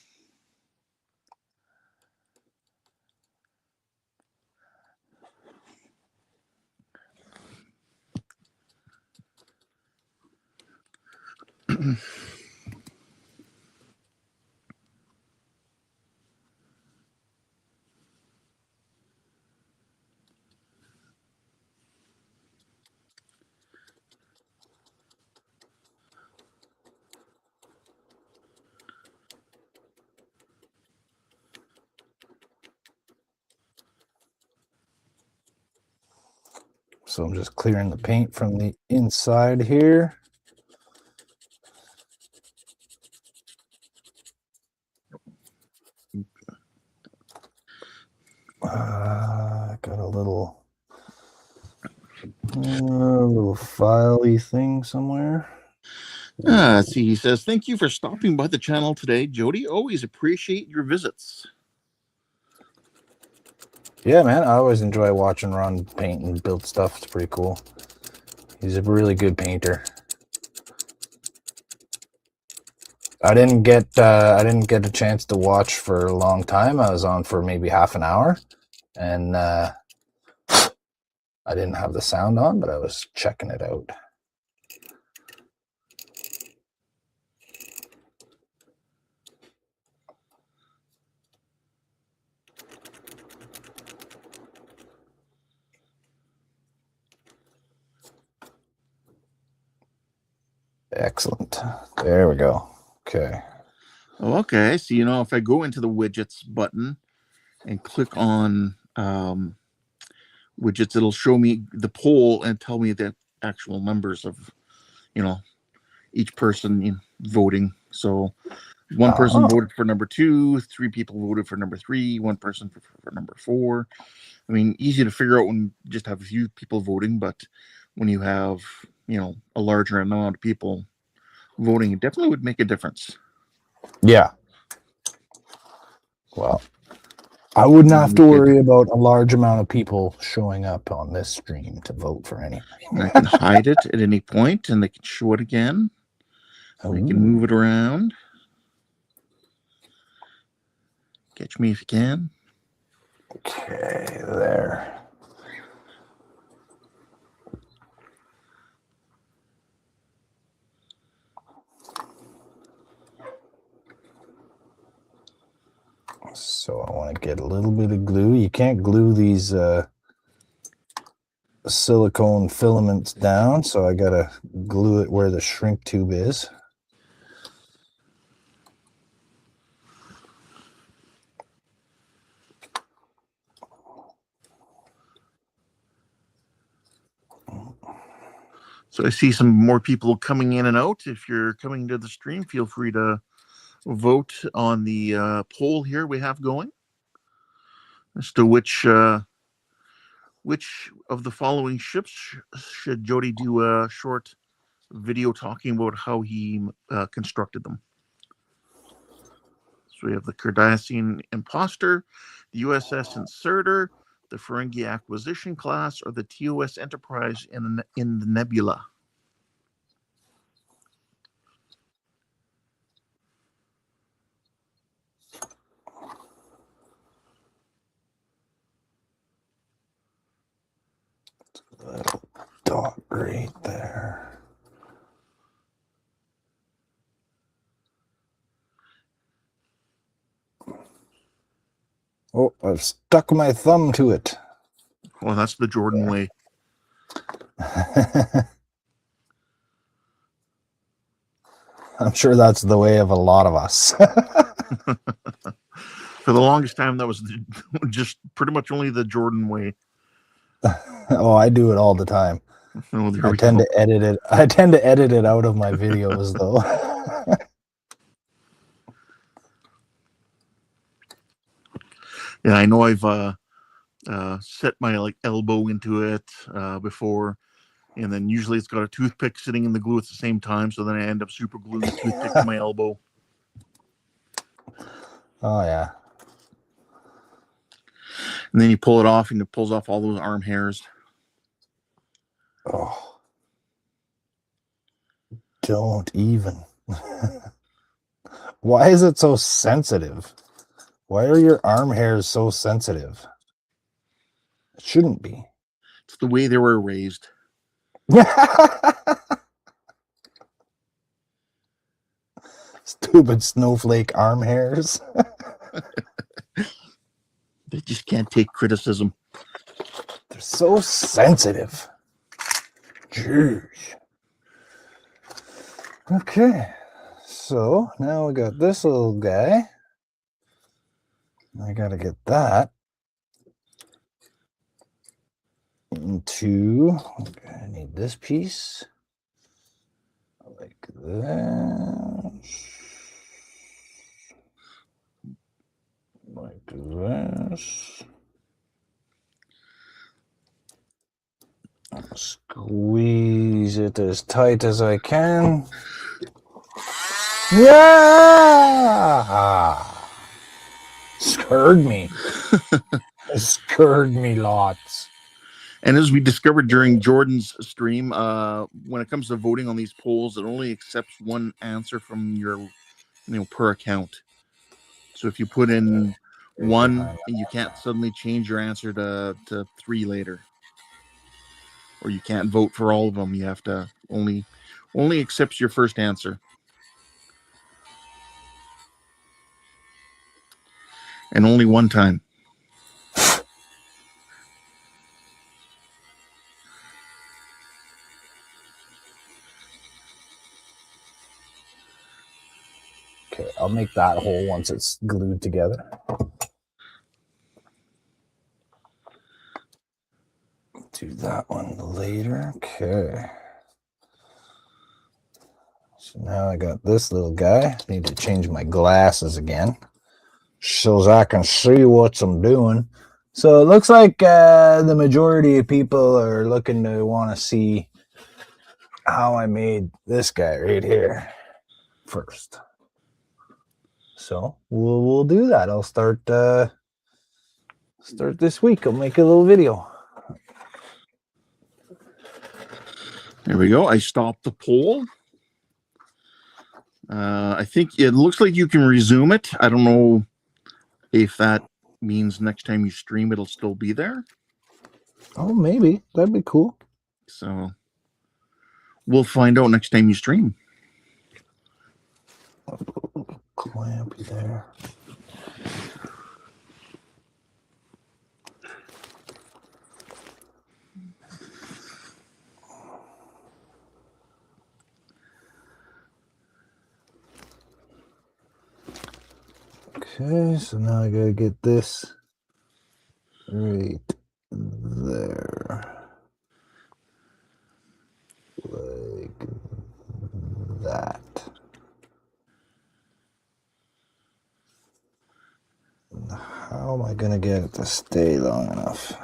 So I'm just clearing the paint from the inside here. Got a little filey thing somewhere. See, he says, thank you for stopping by the channel today, Jody. Always appreciate your visits. Yeah, man, I always enjoy watching Ron paint and build stuff. It's pretty cool. He's a really good painter. I didn't get a chance to watch for a long time. I was on for maybe half an hour, and I didn't have the sound on, but I was checking it out. Excellent. There we go. Okay. Okay, so if I go into the widgets button and click on widgets, it'll show me the poll and tell me the actual numbers of each person voting. So one person voted for number 2, 3 people voted for number 3, 1 person for number 4. I mean, easy to figure out when you just have a few people voting, but when you have a larger amount of people voting, it definitely would make a difference. Yeah. Well, I wouldn't have to worry about a large amount of people showing up on this stream to vote for anything. And I can hide it at any point, and they can show it again. I can move it around. Catch me if you can. Okay, there. So I want to get a little bit of glue. You can't glue these silicone filaments down, so I gotta glue it where the shrink tube is. So I see some more people coming in and out. If you're coming to the stream, feel free to vote on the poll here we have going as to which of the following ships should Jody do a short video talking about how he constructed them. So we have the Cardassian Imposter, the USS Inserter, the Ferengi Acquisition Class, or the TOS Enterprise in the Nebula. Little dot right there. Oh, I've stuck my thumb to it. Well, that's the Jordan way. I'm sure that's the way of a lot of us. For the longest time, that was just pretty much only the Jordan way. Oh, I do it all the time. Oh, I tend to edit it. I tend to edit it out of my videos, though. Yeah, I know I've set my elbow into it before, and then usually it's got a toothpick sitting in the glue at the same time, so then I end up super gluing the toothpick to my elbow. Oh yeah. And then you pull it off, and it pulls off all those arm hairs. Oh. Don't even. Why is it so sensitive? Why are your arm hairs so sensitive? It shouldn't be. It's the way they were raised. Stupid snowflake arm hairs. They just can't take criticism. They're so sensitive. Jeez. Okay. So now we got this little guy. I gotta get that. into, okay, I need this piece like that, like this. Squeeze it as tight as I can. Yeah! Scared me. It scared me lots. And as we discovered during Jordan's stream, when it comes to voting on these polls, it only accepts one answer from your, per account. So if you put in one, you can't suddenly change your answer to 3 later. Or you can't vote for all of them. You have to only accepts your first answer. And only one time. Okay, I'll make that hole once it's glued together. Do that one later. Okay. So now I got this little guy. Need to change my glasses again so I can see what I'm doing. So it looks like the majority of people are looking to want to see how I made this guy right here first. So we'll do that. I'll start this week. I'll make a little video. There we go. I stopped the poll. I think it looks like you can resume it. I don't know if that means next time you stream, it'll still be there. Oh, maybe. That'd be cool. So we'll find out next time you stream. Clamp there. Okay, so now I gotta get this right there. Like that. How am I gonna get it to stay long enough?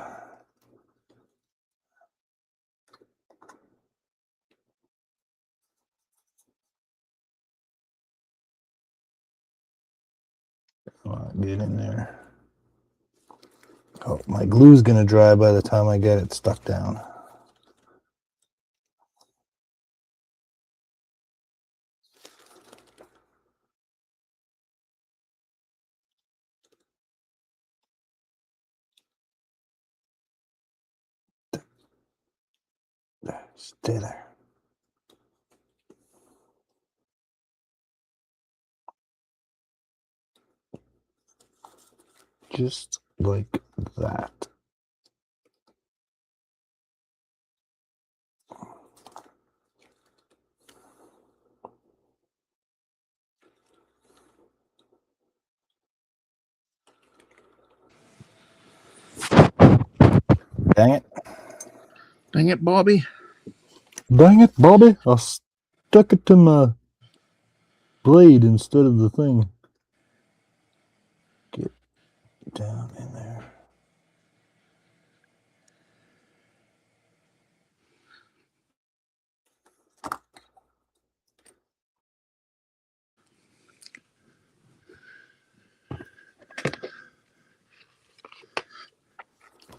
Get in there. Oh, my glue's gonna dry by the time I get it stuck down. There, stay there. Just like that. Dang it. Dang it, Bobby. Dang it, Bobby. I stuck it to my blade instead of the thing. Get down in there.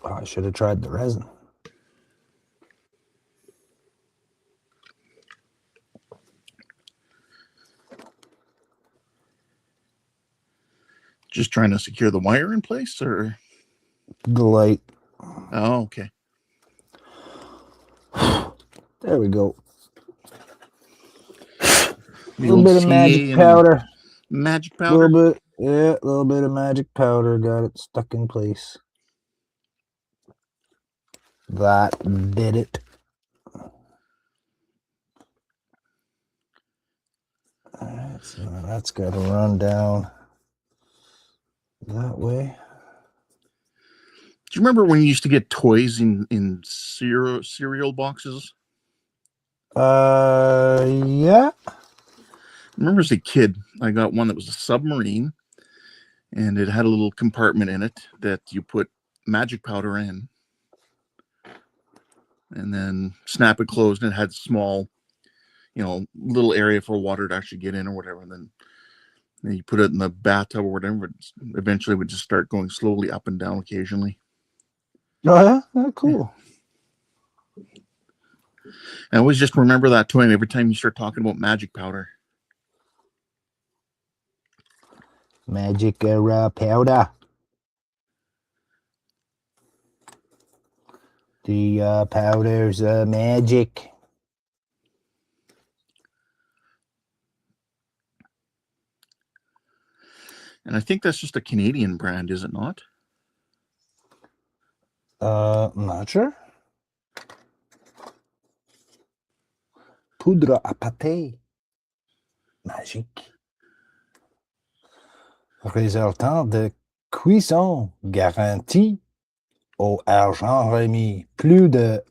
Oh, I should have tried the resin. Just trying to secure the wire in place, or? The light. Oh, okay. There we go. A The little old bit of CA magic and powder. Magic A powder. little bit, yeah, a little bit of magic powder. Got it stuck in place. That did it. All right, so that's got to run down that way. Do you remember when you used to get toys in cereal boxes? Yeah. I remember as a kid, I got one that was a submarine, and it had a little compartment in it that you put magic powder in, and then snap it closed, and it had small, little area for water to actually get in or whatever. And then you put it in the bathtub or whatever. Eventually, it would just start going slowly up and down occasionally. Oh yeah, oh, cool. I always just remember that toy every time you start talking about magic powder. Magic powder. The powder's magic. And I think that's just a Canadian brand, is it not? I'm not sure. Poudre à pâté. Magique. Résultant de cuisson garantie au argent remis. Plus de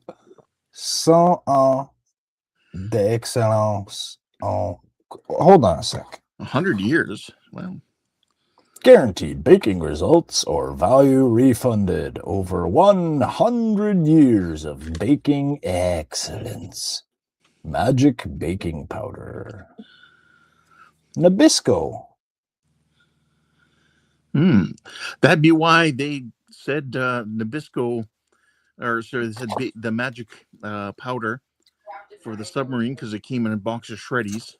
100 ans d'excellence. Hold on a sec. 100 years. Wow. Guaranteed baking results or value refunded. Over 100 years of baking excellence. Magic baking powder. Nabisco. That'd be why they said Nabisco, or sorry, they said the magic powder for the submarine, because it came in a box of shreddies.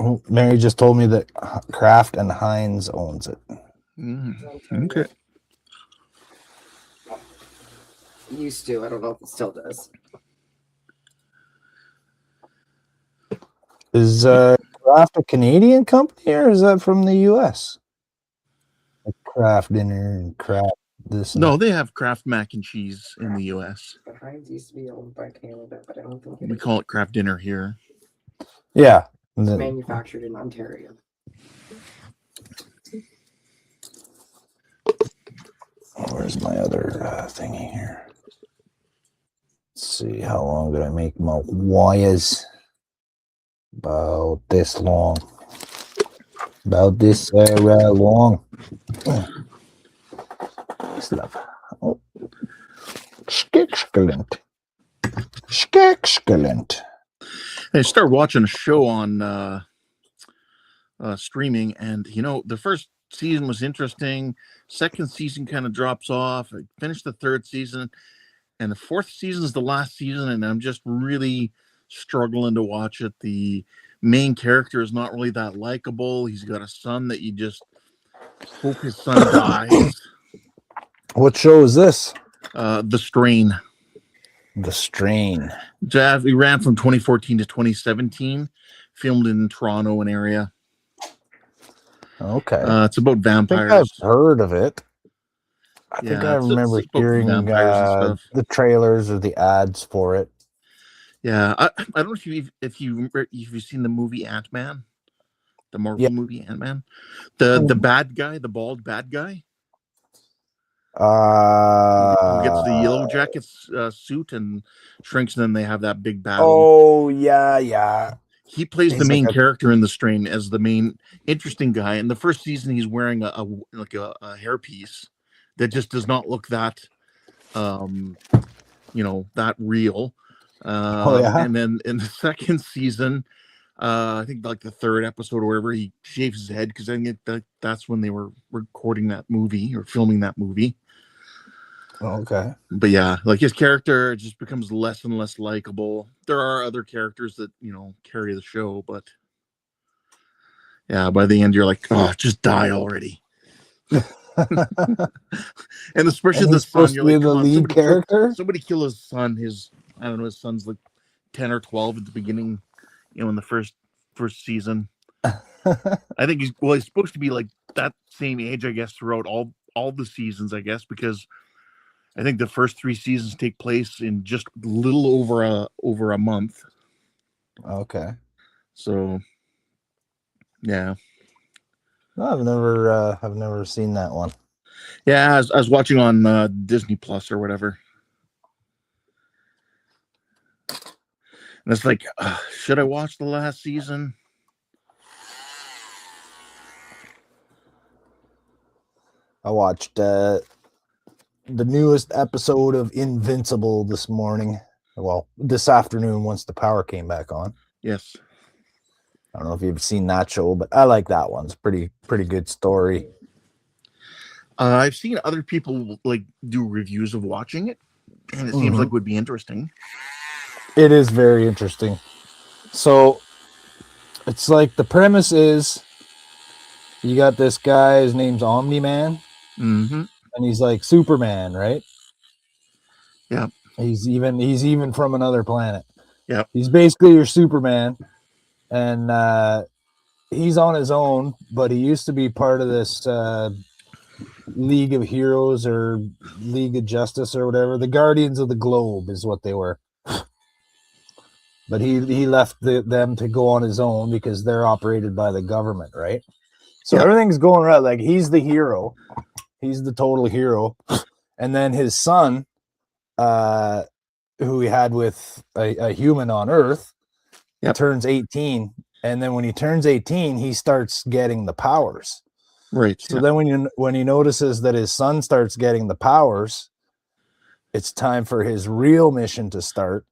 Oh, Mary just told me that Kraft and Heinz owns it. Okay. Used to. I don't know if it still does. Is Kraft a Canadian company or is that from the US? Like Kraft dinner and Kraft this. No, they have Kraft mac and cheese in the US. The Heinz used to be owned by Canada, but I don't think We call it Kraft dinner here. Yeah. it's manufactured in Ontario. Where's my other thingy here? Let's see, how long did I make my wires? About this long. About this long. Stuff. Oh. Excellent. Excellent. I started watching a show on streaming, and the first season was interesting. Second season kind of drops off. I finished the third season, and the fourth season is the last season, and I'm just really struggling to watch it. The main character is not really that likable. He's got a son that you just hope his son dies. What show is this? The Strain. The Strain. We ran from 2014 to 2017, filmed in Toronto and area. Okay. It's about vampires. I think I've heard of it. I think I remember hearing the trailers or the ads for it. Yeah, I don't know if you've seen the movie Ant-Man, the Marvel movie Ant-Man, the bad guy, the bald bad guy. Who gets the Yellow Jackets suit and shrinks, and then they have that big battle. Oh yeah. He plays the main character in The Strain as the main interesting guy. In the first season, he's wearing a hairpiece that just does not look that, that real. And then in the second season, I think like the third episode or wherever, he shaves his head, because I think that's when they were recording that movie or filming that movie. Okay. But yeah, like his character just becomes less and less likable. There are other characters that, carry the show, but yeah, by the end you're like, oh, just die already. And especially the son, you're like, the lead character. Somebody kill his son. His son's like 10 or 12 at the beginning, in the first season. I think he's supposed to be like that same age, I guess, throughout all the seasons, I guess, because I think the first 3 seasons take place in just a little over a month. Okay. So, yeah. No, I've never seen that one. Yeah, I was watching on Disney Plus or whatever. And it's like, should I watch the last season? I watched the newest episode of Invincible this morning. Well, this afternoon once the power came back on. Yes. I don't know if you've seen that show, but I like that one. It's pretty good story. I've seen other people like do reviews of watching it, and it seems like it would be interesting. It is very interesting. So it's like the premise is you got this guy, his name's Omni-Man, Mm-hmm. and he's like Superman, right? Yeah. He's even from another planet. Yeah. He's basically your Superman, and he's on his own, but he used to be part of this League of Heroes or League of Justice or whatever. The Guardians of the Globe is what they were. But he left them to go on his own because they're operated by the government, right? So everything's going right. Like he's the hero. He's the total hero. And then his son, who he had with a human on Earth, turns 18. And then when he turns 18, he starts getting the powers. Right. So then when he notices that his son starts getting the powers, it's time for his real mission to start.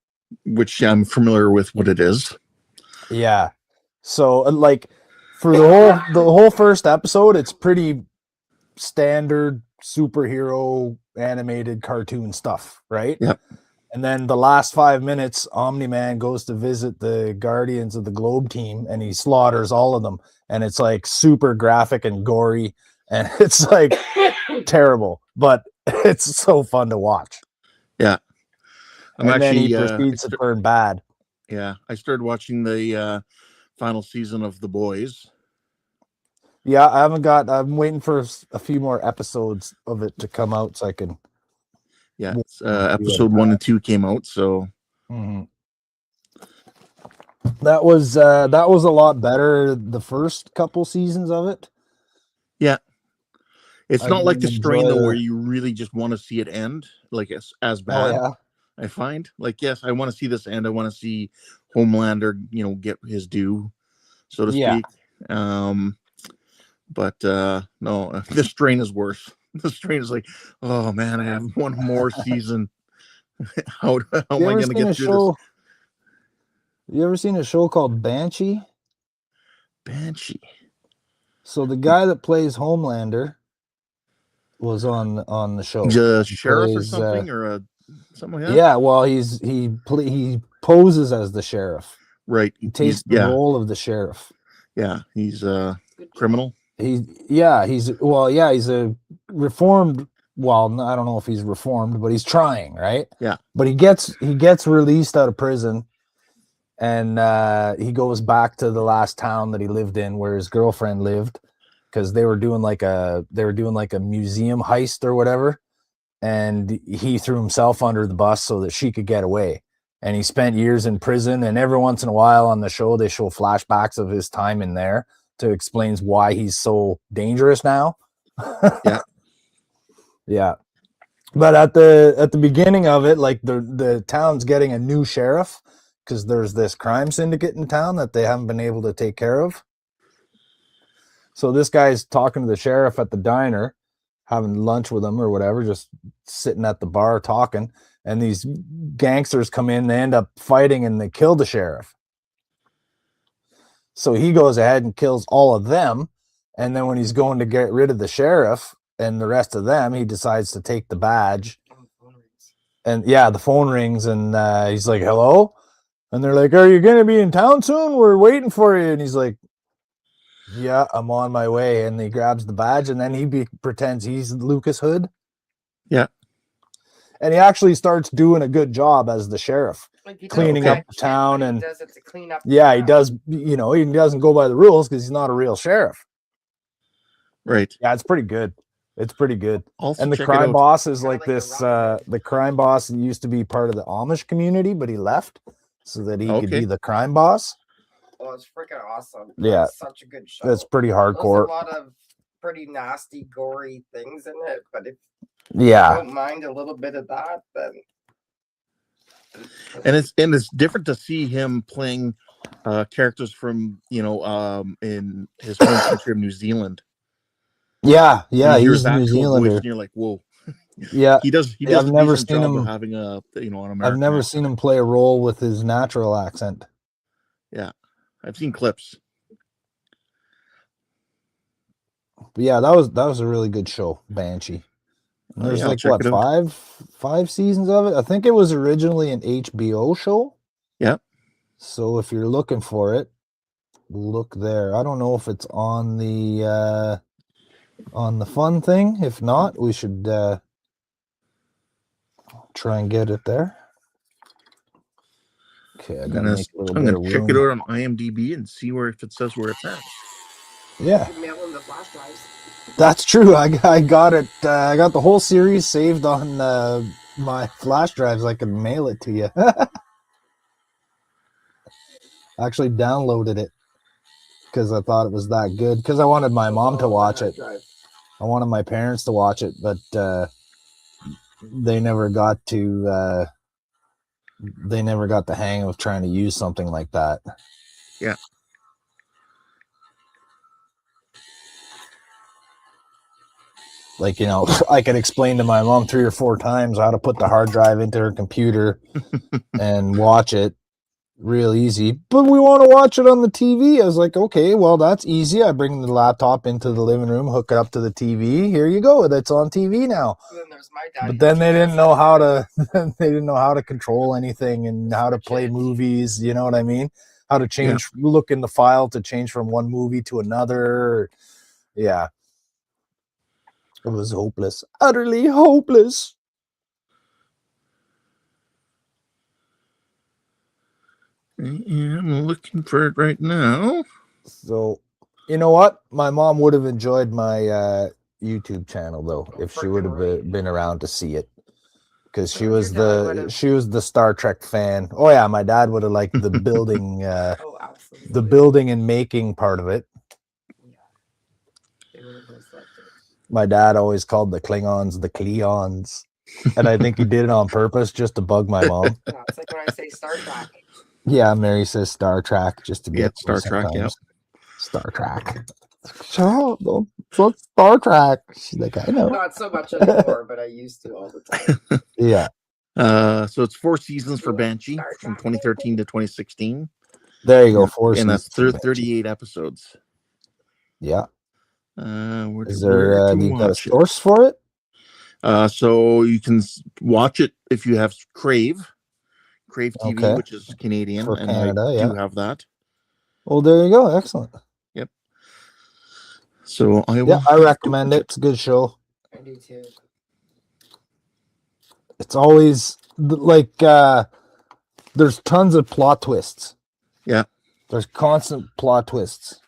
Which I'm familiar with what it is. Yeah. So like for the whole first episode, it's pretty standard superhero animated cartoon stuff, right? Yep. And then the last 5 minutes, Omni-Man goes to visit the Guardians of the Globe team and he slaughters all of them. And it's like super graphic and gory. And it's like terrible, but it's so fun to watch. Yeah. Then he proceeds to turn bad. Yeah. I started watching the final season of The Boys. Yeah, I'm waiting for a few more episodes of it to come out so I can. Yeah, episode 1 and 2 came out, so that was a lot better the first couple seasons of it. Yeah, it's not like the really Strain though, enjoy where you really just want to see it end, like as bad. Oh, yeah. I find like yes, I want to see this end. I want to see Homelander, get his due, so to speak. But no, the Strain is worse. The Strain is like, oh man, I have one more season. how am I going to get through this? You ever seen a show called Banshee? Banshee. So the guy that plays Homelander was on the show. The sheriff or something, or something like that. Yeah, well, he poses as the sheriff. Right. He takes the role of the sheriff. Yeah, he's a criminal. He's a reformed. Well, I don't know if he's reformed, but he's trying, right? Yeah. But he gets released out of prison, and he goes back to the last town that he lived in, where his girlfriend lived, because they were doing like a museum heist or whatever, and he threw himself under the bus so that she could get away. And he spent years in prison, and every once in a while on the show they show flashbacks of his time in there to explain why he's so dangerous now. Yeah. Yeah. But at the beginning of it, like the town's getting a new sheriff because there's this crime syndicate in town that they haven't been able to take care of. So this guy's talking to the sheriff at the diner, having lunch with him or whatever, just sitting at the bar talking. And these gangsters come in, they end up fighting, and they kill the sheriff. So he goes ahead and kills all of them. And then when he's going to get rid of the sheriff and the rest of them, he decides to take the badge. And yeah, the phone rings, and he's like, hello? And they're like, are you going to be in town soon? We're waiting for you. And he's like, yeah, I'm on my way. And he grabs the badge, and then he pretends he's Lucas Hood. Yeah. And he actually starts doing a good job as the sheriff, cleaning up the town. And he does it to clean up. Yeah, he does. He doesn't go by the rules because he's not a real sheriff. Right. Yeah, it's pretty good. It's pretty good. Also and the crime boss is like this. The crime boss used to be part of the Amish community, but he left so that he could be the crime boss. Oh, it's freaking awesome. Yeah, It's such a good show. That's pretty hardcore. There's a lot of pretty nasty, gory things in it. But if you Yeah. don't mind a little bit of that, then And it's different to see him playing characters from in his home country of New Zealand. Yeah, You yeah, hear his he's a New actual voice, Zealander. and you're like, whoa. Yeah, He does I've a never decent seen job him. of having an I've American never accent. seen him play a role with his natural accent. Yeah, I've seen clips. But yeah, that was a really good show, Banshee. And Oh, there's yeah, I'll like check what, it out. five seasons of it? I think it was originally an HBO show. Yeah. So if you're looking for it, look there. I don't know if it's on the fun thing. If not, we should try and get it there. Okay, I gotta make a little I'm bit gonna of check it room. out on IMDb and see if it says where it's at. Yeah, you can mail them the flash drives. that's true. I got it. I got the whole series saved on my flash drives. I can mail it to you. Actually downloaded it because I thought it was that good. Because I wanted my mom to watch it. I wanted my parents to watch it, but they never got to. They never got the hang of trying to use something like that. Yeah. Like, I could explain to my mom 3 or 4 times how to put the hard drive into her computer and watch it real easy. But we want to watch it on the TV. I was like, okay, well, that's easy. I bring the laptop into the living room, hook it up to the TV. Here you go. That's on TV now. And then there's my dad. But then they didn't know how to they didn't know how to control anything and how to play movies, you know what I mean? How to change look in the file to change from one movie to another. Yeah. It was hopeless. Utterly hopeless. Yeah, I'm looking for it right now. So, you know what? My mom would have enjoyed my YouTube channel though if she would have been around to see it. Because she was the Star Trek fan. Oh yeah, my dad would have liked the building absolutely. the building and making part of it. Yeah. They would have both liked it. My dad always called the Klingons the Cleons. And I think he did it on purpose just to bug my mom. Yeah, it's like when I say Star Trek. Yeah, Mary says Star Trek just to get Star Trek, yeah. Star Trek. Shut up, though. It's Star Trek. She's like, I know. Not so much anymore, but I used to all the time. Yeah. So it's 4 seasons for Banshee from 2013 to 2016. There you go. 4 seasons. And that's 38 episodes. Yeah. Is there you got a source for it? So you can watch it if you have Crave TV, Okay. which is Canadian, For and Canada, I yeah. do have that. Well, there you go. Excellent. Yep. So I recommend it. It's a good show. I do too. It's always like there's tons of plot twists. Yeah. There's constant plot twists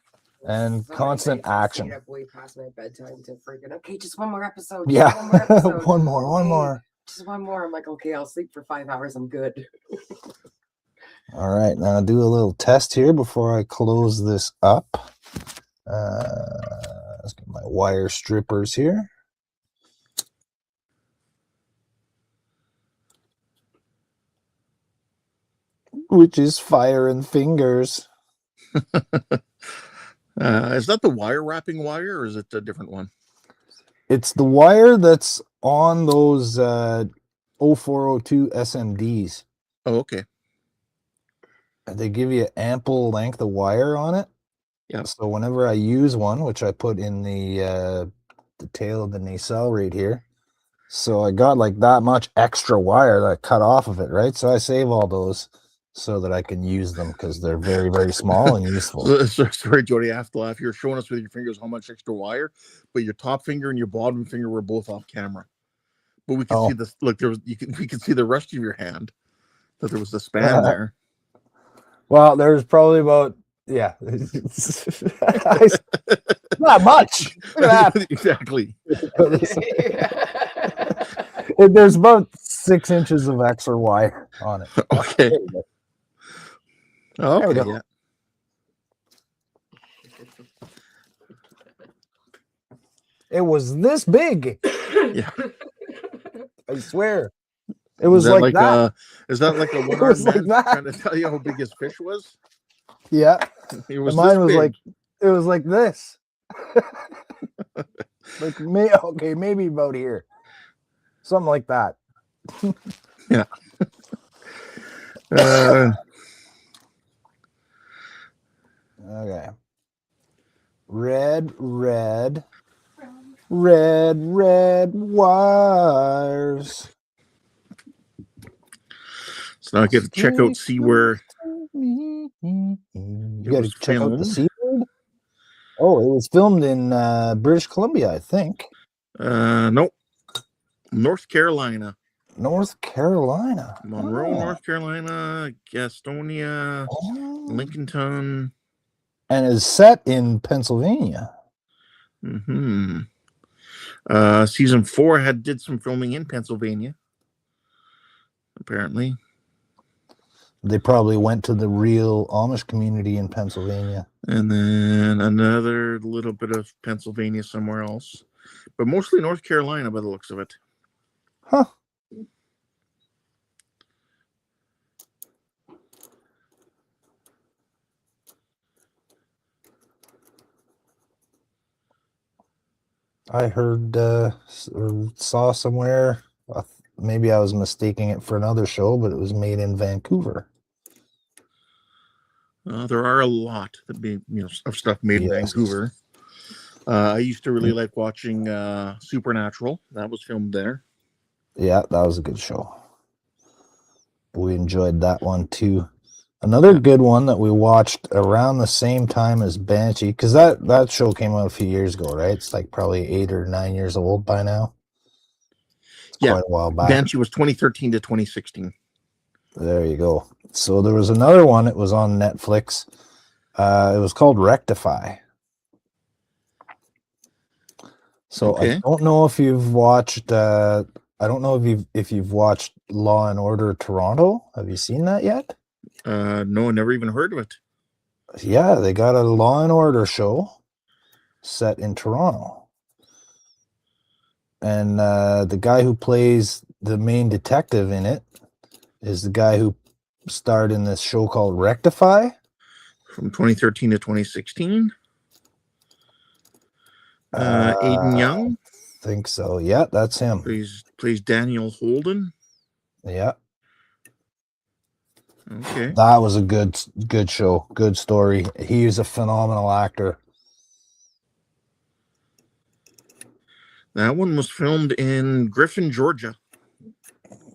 and constant action. Stayed up way past my bedtime to freaking okay, just one more episode. Yeah. One more episode. one more. Just one more. I'm like, okay, I'll sleep for 5 hours. I'm good. All right, now I'll do a little test here before I close this up. Let's get my wire strippers here. Which is fire and fingers. Is that the wire wrapping wire, or is it a different one? It's the wire that's on those 0402 SMDs. Oh, okay. They give you ample length of wire on it. Yeah. So whenever I use one, which I put in the tail of the nacelle right here, so I got like that much extra wire that I cut off of it, right? So I save all those so that I can use them because they're very, very small and useful. Sorry, Jody, I have to laugh. You're showing us with your fingers how much extra wire, but your top finger and your bottom finger were both off camera. But we can see this. Look, we can see the rest of your hand. That there was a span there. Well, there's probably about not much. Look at that. Exactly. There's about 6 inches of extra wire on it. Okay. Okay. There we go. Yeah. It was this big. Yeah. I swear. It was like that. Is that like a It one-armed was like man that. trying to tell you how big his fish was? Yeah. It And was mine this was big. like, it was like this. Like maybe about here. Something like that. Yeah. Uh, Okay. Red wires. so now I get to check out, see where You it got to was check out the filmed. seabird. Oh, it was filmed in British Columbia, I think. Nope. North Carolina. North Carolina. Monroe, Oh. North Carolina, Gastonia, Oh. Lincolnton. And is set in Pennsylvania. Mm-hmm. Season 4 did some filming in Pennsylvania. Apparently. They probably went to the real Amish community in Pennsylvania. And then another little bit of Pennsylvania somewhere else. But mostly North Carolina by the looks of it. Huh. I heard or saw somewhere, maybe I was mistaking it for another show, but it was made in Vancouver. There are a lot of stuff made in Yes. Vancouver. I used to really like watching Supernatural. That was filmed there. Yeah, that was a good show. We enjoyed that one too. Another good one that we watched around the same time as Banshee, because that show came out a few years ago, right? It's like probably 8 or 9 years old by now. It's quite a while back. Banshee was 2013 to 2016. There you go. So there was another one. It was on Netflix. It was called Rectify. So Okay. I don't know if you've watched. I don't know if you've watched Law and Order Toronto. Have you seen that yet? No, I never even heard of it. Yeah, they got a Law and Order show set in Toronto, and the guy who plays the main detective in it is the guy who starred in this show called Rectify From 2013 to 2016. Aiden Young. I think so. Yeah, that's him. Plays Daniel Holden. Yeah. Okay. That was a good show. Good story. He's a phenomenal actor. That one was filmed in Griffin, Georgia.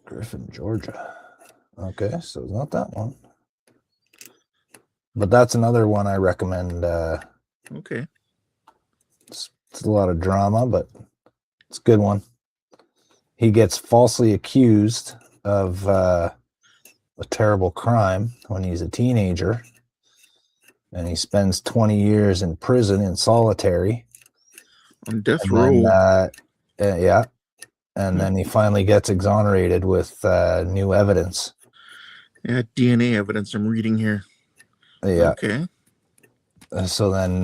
Griffin, Georgia. Okay, so it's not that one. But that's another one I recommend. Okay. It's a lot of drama, but it's a good one. He gets falsely accused of a terrible crime when he's a teenager, and he spends 20 years in prison in solitary. On death row. Yeah. And then he finally gets exonerated with new evidence. Yeah, DNA evidence I'm reading here. Yeah. Okay. So then,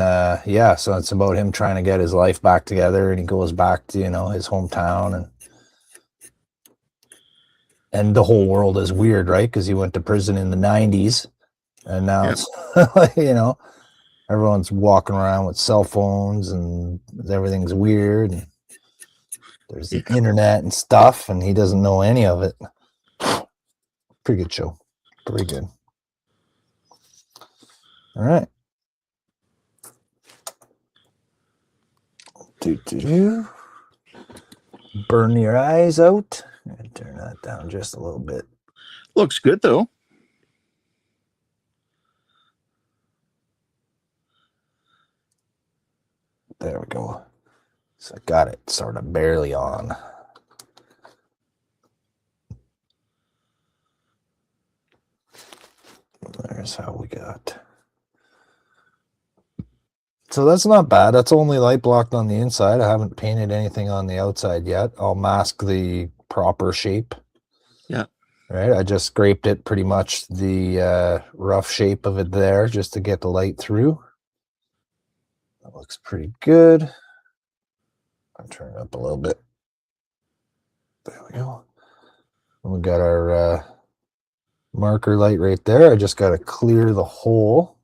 so it's about him trying to get his life back together, and he goes back to, his hometown, and the whole world is weird, right? Because he went to prison in the 90s, and now it's, everyone's walking around with cell phones, and everything's weird, and there's the internet and stuff, and he doesn't know any of it. Pretty good show. Pretty good. All right. Burn your eyes out. Turn that down just a little bit. Looks good though. There we go. So I got it sort of barely on. There's how we got. So that's not bad. That's only light blocked on the inside. I haven't painted anything on the outside yet. I'll mask the proper shape. Yeah. Right. I just scraped it pretty much the rough shape of it there just to get the light through. That looks pretty good. I'll turn it up a little bit. There we go. And we got our marker light right there. I just got to clear the hole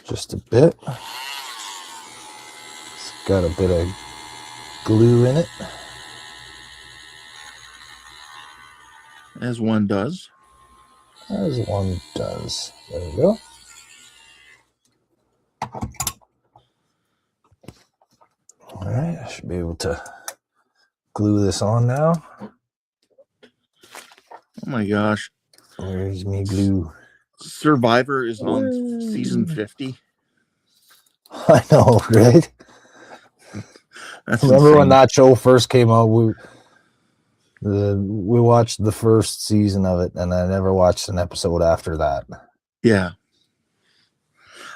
just a bit. It's got a bit of glue in it. As one does. As one does. There we go. All right, I should be able to glue this on now. Oh my gosh. Where's me glue? Survivor is on season 50. I know, right? That's Remember when insane. that show first came out? We watched the first season of it, and I never watched an episode after that. Yeah.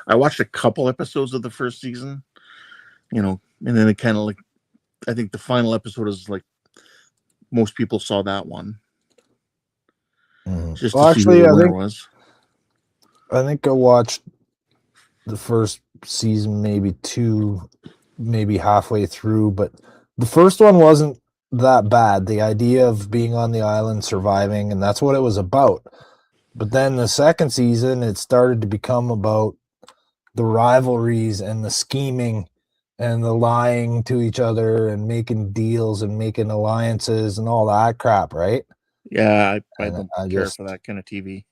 I watched a couple episodes of the first season, and then it kind of like, I think the final episode is like, most people saw that one. Just to see who the winner was. I think I watched the first season, maybe two, maybe halfway through, but the first one wasn't that bad. The idea of being on the island, surviving, and that's what it was about. But then the second season, it started to become about the rivalries and the scheming and the lying to each other and making deals and making alliances and all that crap, right? Yeah, I And don't care for that kind of TV.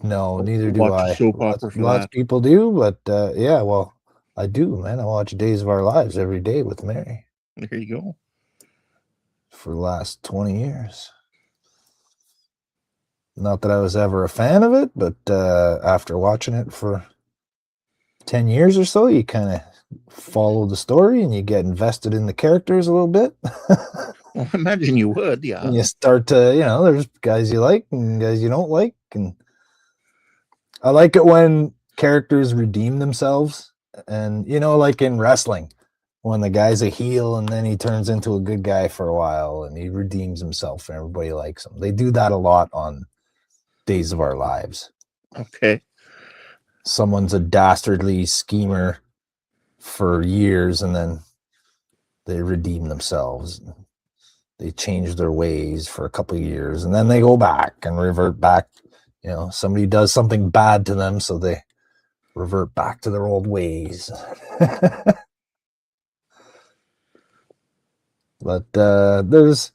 No, neither do Watch I. a soap opera for Lots that. of people do, but yeah, well, I do, man. I watch Days of Our Lives every day with Mary There you go. for the last 20 years. Not that I was ever a fan of it, but after watching it for 10 years or so, you kind of follow the story and you get invested in the characters a little bit. Well, I imagine you would, yeah. And you start to, there's guys you like and guys you don't like. And I like it when characters redeem themselves. And, like in wrestling, when the guy's a heel and then he turns into a good guy for a while and he redeems himself and everybody likes him. They do that a lot on Days of Our Lives. Okay. Someone's a dastardly schemer for years and then they redeem themselves. They change their ways for a couple of years and then they go back and revert back. Somebody does something bad to them, so they revert back to their old ways. But there's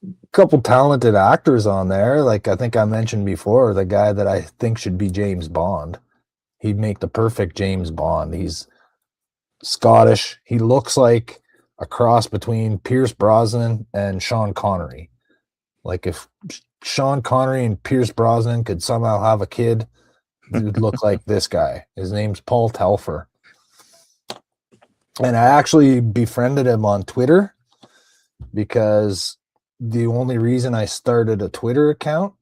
a couple talented actors on there. Like I think I mentioned before, the guy that I think should be James Bond. He'd make the perfect James Bond. He's Scottish. He looks like a cross between Pierce Brosnan and Sean Connery. Like if Sean Connery and Pierce Brosnan could somehow have a kid, he would look like this guy. His name's Paul Telfer. And I actually befriended him on Twitter because the only reason I started a Twitter account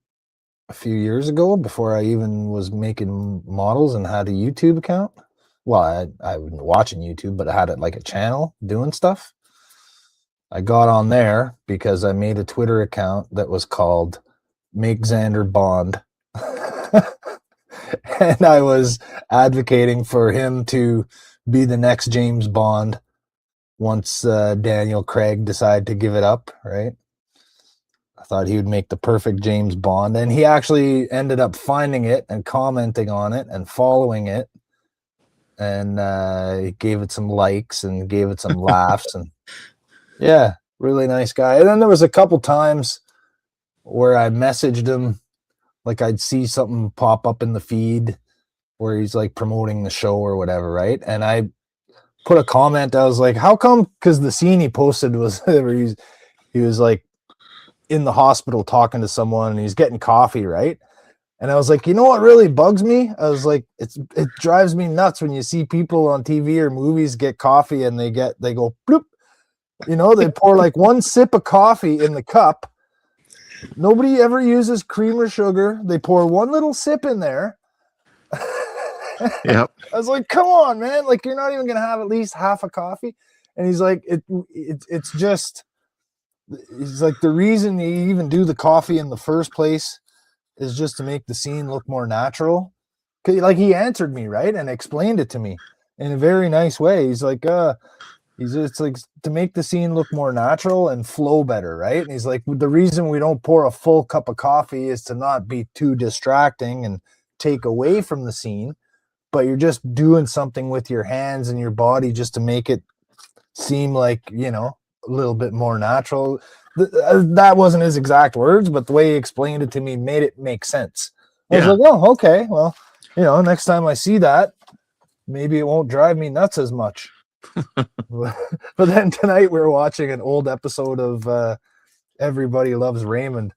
a few years ago, before I even was making models and had a YouTube account, well, I wasn't watching YouTube, but I had it like a channel doing stuff. I got on there because I made a Twitter account that was called Make Xander Bond. And I was advocating for him to be the next James Bond once Daniel Craig decided to give it up, right? I thought he would make the perfect James Bond. And he actually ended up finding it and commenting on it and following it. And he gave it some likes and gave it some laughs. And yeah, really nice guy. And then there was a couple times where I messaged him, like I'd see something pop up in the feed where he's like promoting the show or whatever, right? And I put a comment. I was like, how come? Because the scene he posted was where he was like in the hospital talking to someone and he's getting coffee, right? And I was like, you know what really bugs me? I was like, it drives me nuts when you see people on TV or movies get coffee and they go bloop. They pour like one sip of coffee in the cup. Nobody ever uses cream or sugar. They pour one little sip in there. Yep. I was like, come on, man. Like, you're not even going to have at least half a coffee. And he's like, it's just, he's like, the reason you even do the coffee in the first place is just to make the scene look more natural. Like he answered me, right? And explained it to me in a very nice way. He's like, He's just like to make the scene look more natural and flow better, right? And he's like, the reason we don't pour a full cup of coffee is to not be too distracting and take away from the scene, but you're just doing something with your hands and your body just to make it seem like, a little bit more natural. That wasn't his exact words, but the way he explained it to me made it make sense. I was Yeah. like, oh, okay, well, next time I see that, maybe it won't drive me nuts as much. But then tonight we were watching an old episode of Everybody Loves Raymond.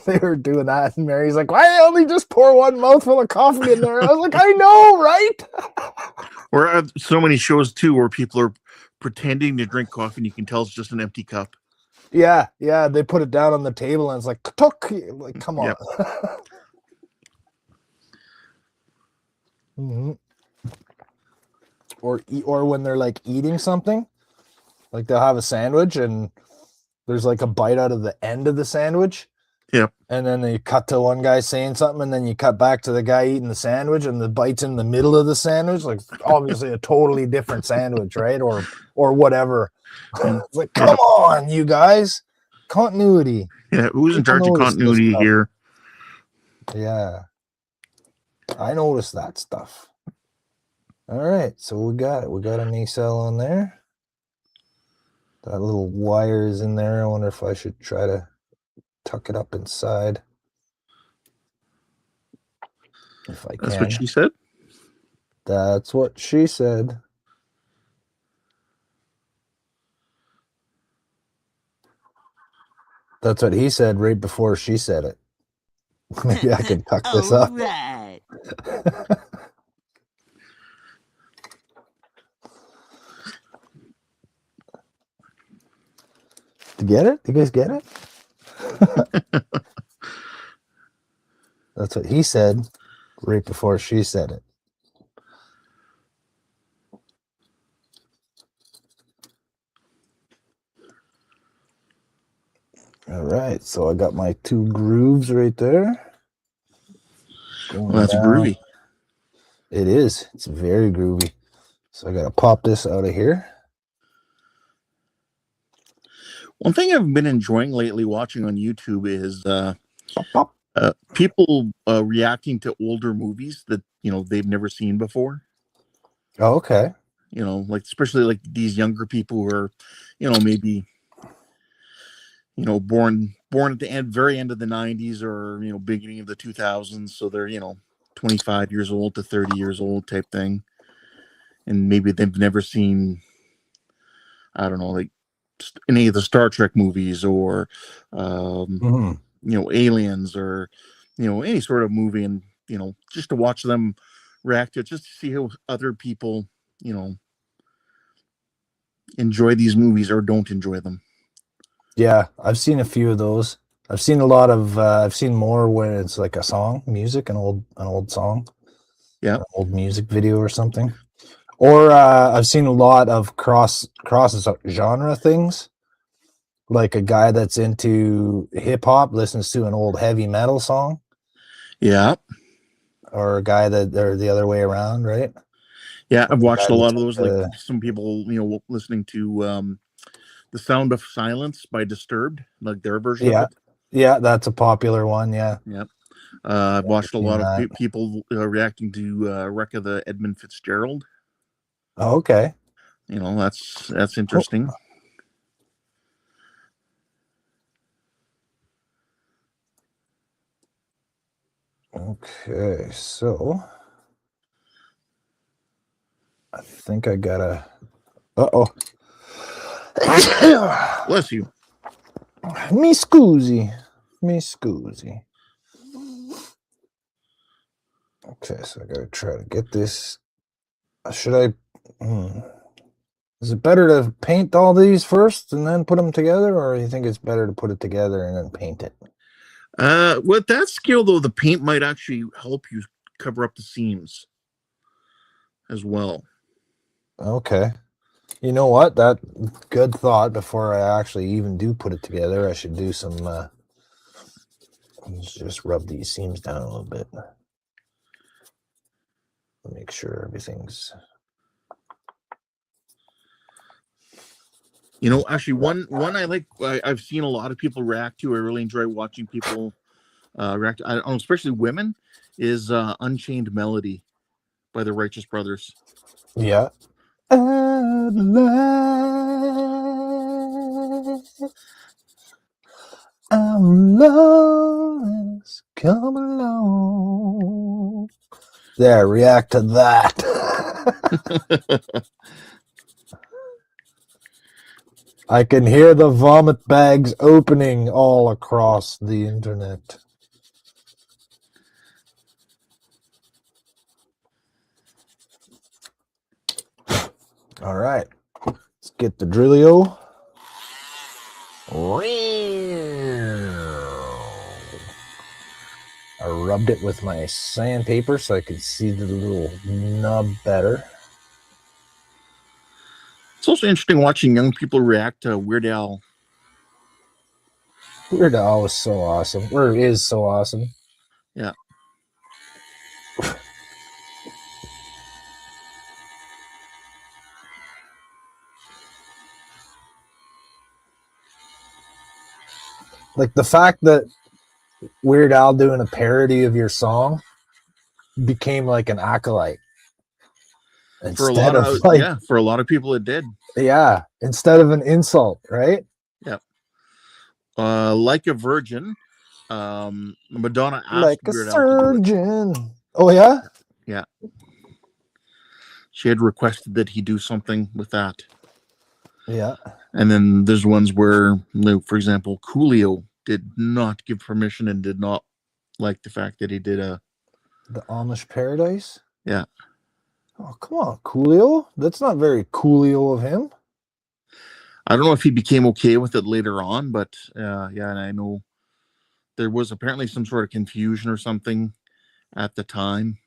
They were doing that, and Mary's like, "Why only just pour one mouthful of coffee in there?" I was like, "I know, right?" Or so many shows too where people are pretending to drink coffee and you can tell it's just an empty cup. Yeah, they put it down on the table and it's like, "Tuk." Like, come on. Yep. Mm-hmm. Or when they're like eating something, like they'll have a sandwich and there's like a bite out of the end of the sandwich. Yep. And then they cut to one guy saying something, and then you cut back to the guy eating the sandwich, and the bite's in the middle of the sandwich. Like, obviously a totally different sandwich, right? Or whatever. It's like, come on, you guys. Continuity. Yeah, who's in People charge of notice this continuity stuff. here? Yeah. I noticed that stuff. All right, so we got it. We got a nacelle on there. That little wire is in there. I wonder if I should try to tuck it up inside. If I can. That's what she said. That's what she said. That's what he said right before she said it. Maybe I can tuck this up. Right. Get it? You guys get it? That's what he said right before she said it. All right, so I got my 2 grooves right there. Well, that's groovy. It is. It's very groovy. So I got to pop this out of here. One thing I've been enjoying lately watching on YouTube is Pop. people reacting to older movies that they've never seen before. Oh, okay. Like especially like these younger people who are, maybe born at the very end of the 90s or beginning of the 2000s, so they're 25 years old to 30 years old type thing, and maybe they've never seen, I don't know, like any of the Star Trek movies or Aliens or any sort of movie, and just to watch them react to it, just to see how other people enjoy these movies or don't enjoy them. Yeah, I've seen a few of those. I've seen a lot of I've seen more where it's like a song, music, an old song. Yeah. An old music video or something. Or I've seen a lot of cross genre things. Like a guy that's into hip hop listens to an old heavy metal song. Yeah. Or a guy or the other way around, right? Yeah, I've watched a lot of those. Like Like some people, listening to The Sound of Silence by Disturbed, like their version of it. Yeah, that's a popular one. Yeah. Yep. I've watched a lot of people reacting to Wreck of the Edmund Fitzgerald. Oh, okay. That's interesting. Okay, so I think I gotta. Uh-oh. Bless you. Me scusi. Okay, so I gotta try to get this. Should I? Is it better to paint all these first and then put them together, or you think it's better to put it together and then paint it? With that skill, though, the paint might actually help you cover up the seams as well. Okay. You know what? That good thought. Before I actually even do put it together, I should do some. Let's just rub these seams down a little bit. Make sure everything's. You know, actually, one I like. I've seen a lot of people react to. I really enjoy watching people react. I don't know, especially women. Is "Unchained Melody" by the Righteous Brothers. Yeah. At last, our love has come along. There, react to that. I can hear the vomit bags opening all across the internet. All right, let's get the Drillio. I rubbed it with my sandpaper so I could see the little nub better. It's also interesting watching young people react to Weird Al. Weird Al was so awesome. Or is so awesome. Yeah. Like the fact that Weird Al doing a parody of your song became like an acolyte. For a Instead lot of of like, for a lot of people, it did. yeah, instead of an insult, right? Yeah. Like a Virgin, Madonna asked Like a Weird Al to do it. surgeon. Oh yeah? Yeah. She had requested that he do something with that. Yeah. And then there's ones where, for example, Coolio did not give permission and did not like the fact that he did The Amish Paradise? Yeah. Oh, come on, Coolio. That's not very Coolio of him. I don't know if he became okay with it later on, but yeah, and I know there was apparently some sort of confusion or something at the time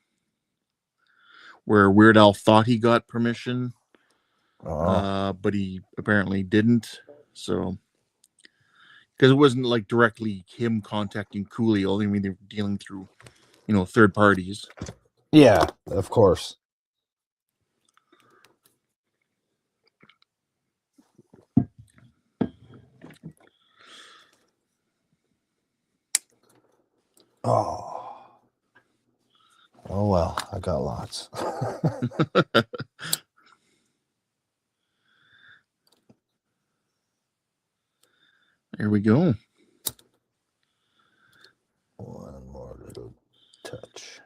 where Weird Al thought he got permission, but he apparently didn't. So, because it wasn't like directly him contacting Coolio. I mean, they're dealing through, third parties. Yeah, of course. Oh well, I got lots. There we go. One more little touch.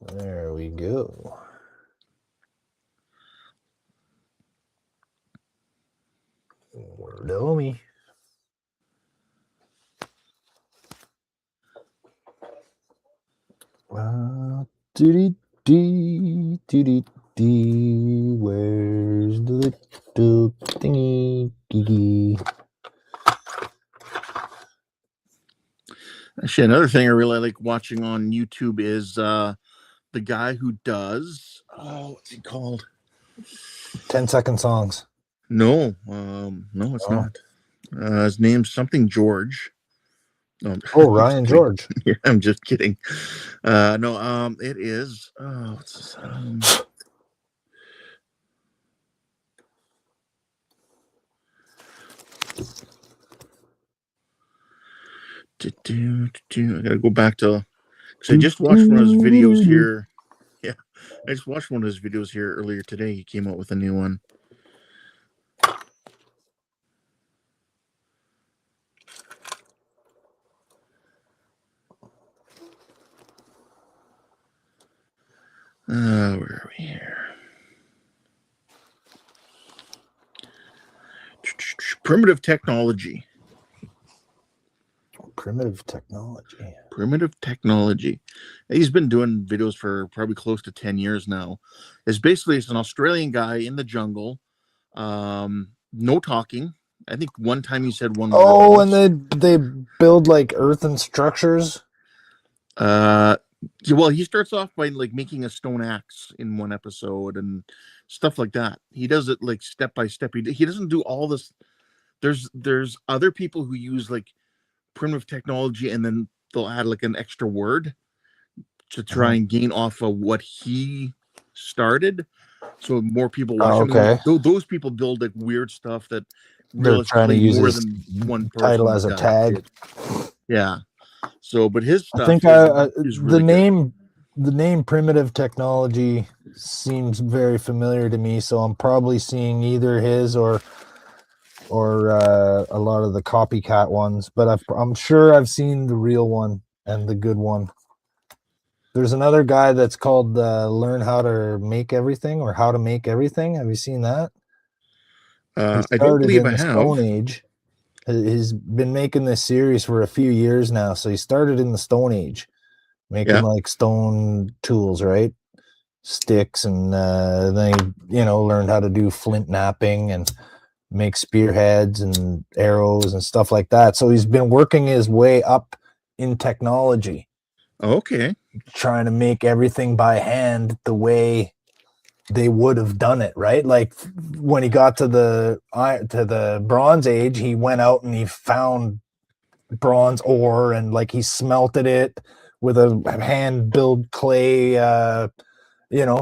There we go. Wordomy. Dee dee dee dee. Where's the little thingy? Actually, another thing I really like watching on YouTube is the guy who does what's he called? 10-second songs. No, it's not. His name's something George. Oh, Ryan George. Yeah, I'm just kidding. No, it is. What's this? I gotta go back to. Because I just watched one of his videos here. Yeah, I just watched one of his videos here earlier today. He came out with a new one. Where are we here? Primitive technology. Primitive technology. Primitive technology. He's been doing videos for probably close to 10 years now. It's an Australian guy in the jungle. No talking. I think one time he said one word. Oh, and they build like earthen structures. Well, he starts off by like making a stone axe in one episode and stuff like that. He does it like step by step. He doesn't do all this. There's other people who use like primitive technology and then they'll add like an extra word to try and gain off of what he started. so more people watch. Oh, I mean, okay. those people build like weird stuff that They're trying to realistically use more his than one title person as a tag. did. Yeah. So, but his I stuff think is the really good. name primitive technology seems very familiar to me, so I'm probably seeing either his or a lot of the copycat ones, but I'm sure I've seen the real one and the good one. There's another guy that's called Learn How to Make Everything or How to Make Everything. Have you seen that? He I don't started believe in I the have. Stone Age. He's been making this series for a few years now. So he started in the Stone Age, making Yeah. like stone tools, right? Sticks, and then he, learned how to do flint knapping and make spearheads and arrows and stuff like that. So he's been working his way up in technology, Okay. trying to make everything by hand the way they would have done it, right? Like when he got to the Bronze Age, he went out and he found bronze ore and like he smelted it with a hand build clay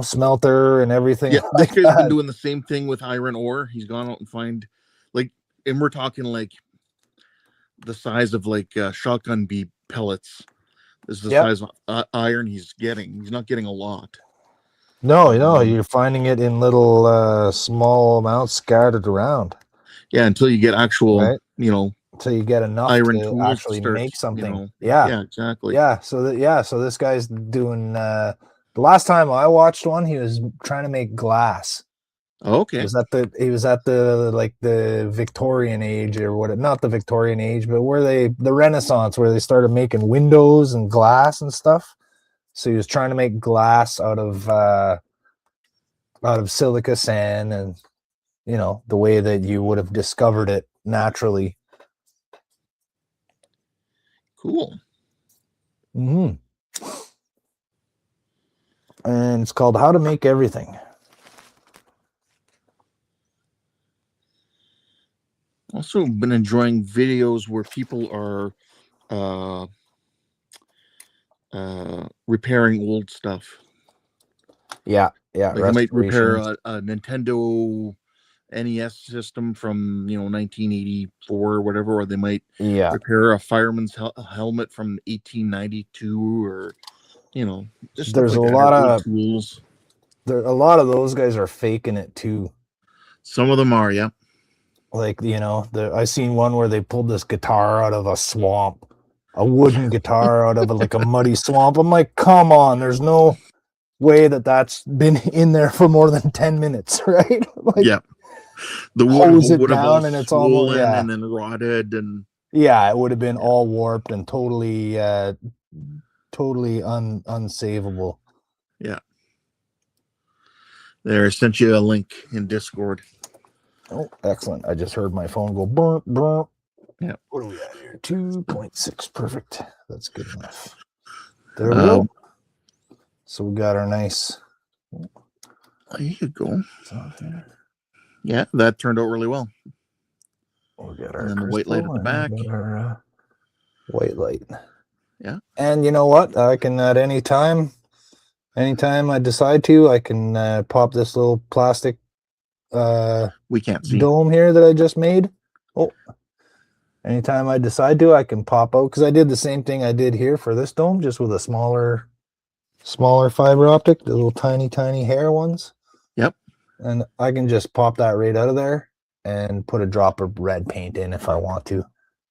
smelter and everything. Yeah, this like guy's been that. doing the same thing with iron ore. He's gone out and find like, and we're talking like the size of like shotgun bee pellets. This is the Yep. size of iron he's getting. He's not getting a lot. No, you're finding it in little small amounts scattered around. Yeah, until you get actual, Right. Until you get enough iron to tools actually start, make something. Yeah, exactly. Yeah. So this guy's doing the last time I watched one, he was trying to make glass. Okay. He was at the like the Victorian age or what, not the Victorian age, but the Renaissance, where they started making windows and glass and stuff. So he was trying to make glass out of silica sand, and the way that you would have discovered it naturally. Cool. And it's called How to Make Everything. Also been enjoying videos where people are repairing old stuff. Yeah, Like they might repair restorations. a Nintendo NES system from 1984 or whatever, or they might Yeah, repair a fireman's helmet from 1892, or just stuff there's like a that. lot Or old of tools. a lot of those guys are faking it too. Some of them are, yeah. Like I seen one where they pulled this guitar out of a swamp, a wooden guitar out of like a muddy swamp. I'm like, come on, there's no way that's been in there for more than 10 minutes, right? Like, Yeah, the wood hose it would have all down and it's almost swollen and then rotted, and it would have been all warped and totally unsavable. yeah. There, I sent you a link in Discord. Oh, excellent. I just heard my phone go burp, burp. Yeah. What are we at here? 2.6. Perfect. That's good enough. There we go. So we got our nice. There you go. There. Yeah, that turned out really well. We got our and then the white light at the back. Our, white light. Yeah. And you know what? I can at anytime I decide to, I can pop this little plastic we can't see dome here that I just made. Oh, anytime I decide to, I can pop out, because I did the same thing I did here for this dome, just with a smaller fiber optic, the little tiny hair ones. Yep. And I can just pop that right out of there and put a drop of red paint in if I want to,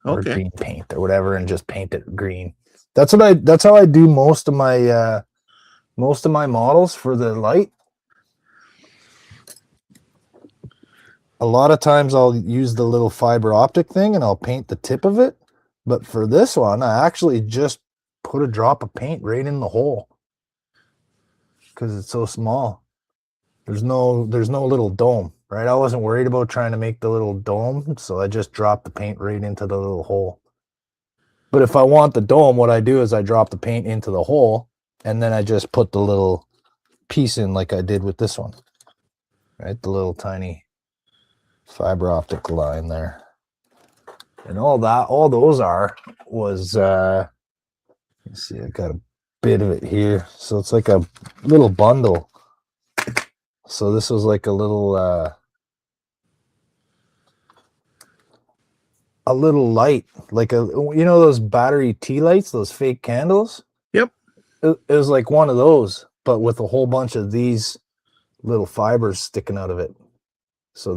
or green paint or whatever, and just paint it green. That's how I do most of my models for the light. A lot of times I'll use the little fiber optic thing and I'll paint the tip of it. But for this one, I actually just put a drop of paint right in the hole, because it's so small. There's no little dome, right? I wasn't worried about trying to make the little dome, so I just dropped the paint right into the little hole. But if I want the dome, what I do is I drop the paint into the hole, and then I just put the little piece in like I did with this one, right? The little tiny fiber optic line there. And all those was you see, I got a bit of it here. So it's like a little bundle So this was like a little light, like those battery tea lights, those fake candles. Yep. It was like one of those, but with a whole bunch of these little fibers sticking out of it. So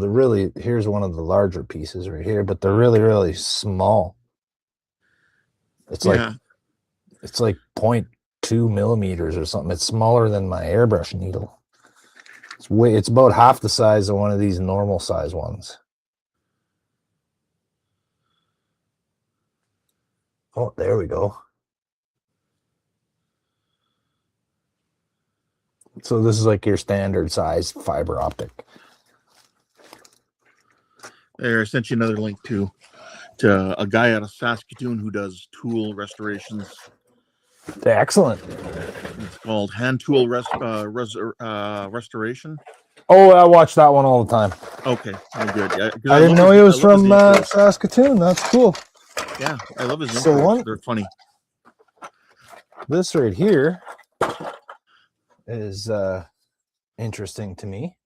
here's one of the larger pieces right here, but they're really, really small. It's like Yeah. it's like 0.2 millimeters or something. It's smaller than my airbrush needle. It's about half the size of one of these normal size ones. Oh, there we go. So this is like your standard size fiber optic. There, I sent you another link to a guy out of Saskatoon who does tool restorations. Excellent. It's called Hand Tool Restoration. Oh, I watch that one all the time. Okay, oh, good. Yeah, I didn't know he was from Saskatoon. That's cool. Yeah, I love his So intros. They're funny. This right here is interesting to me.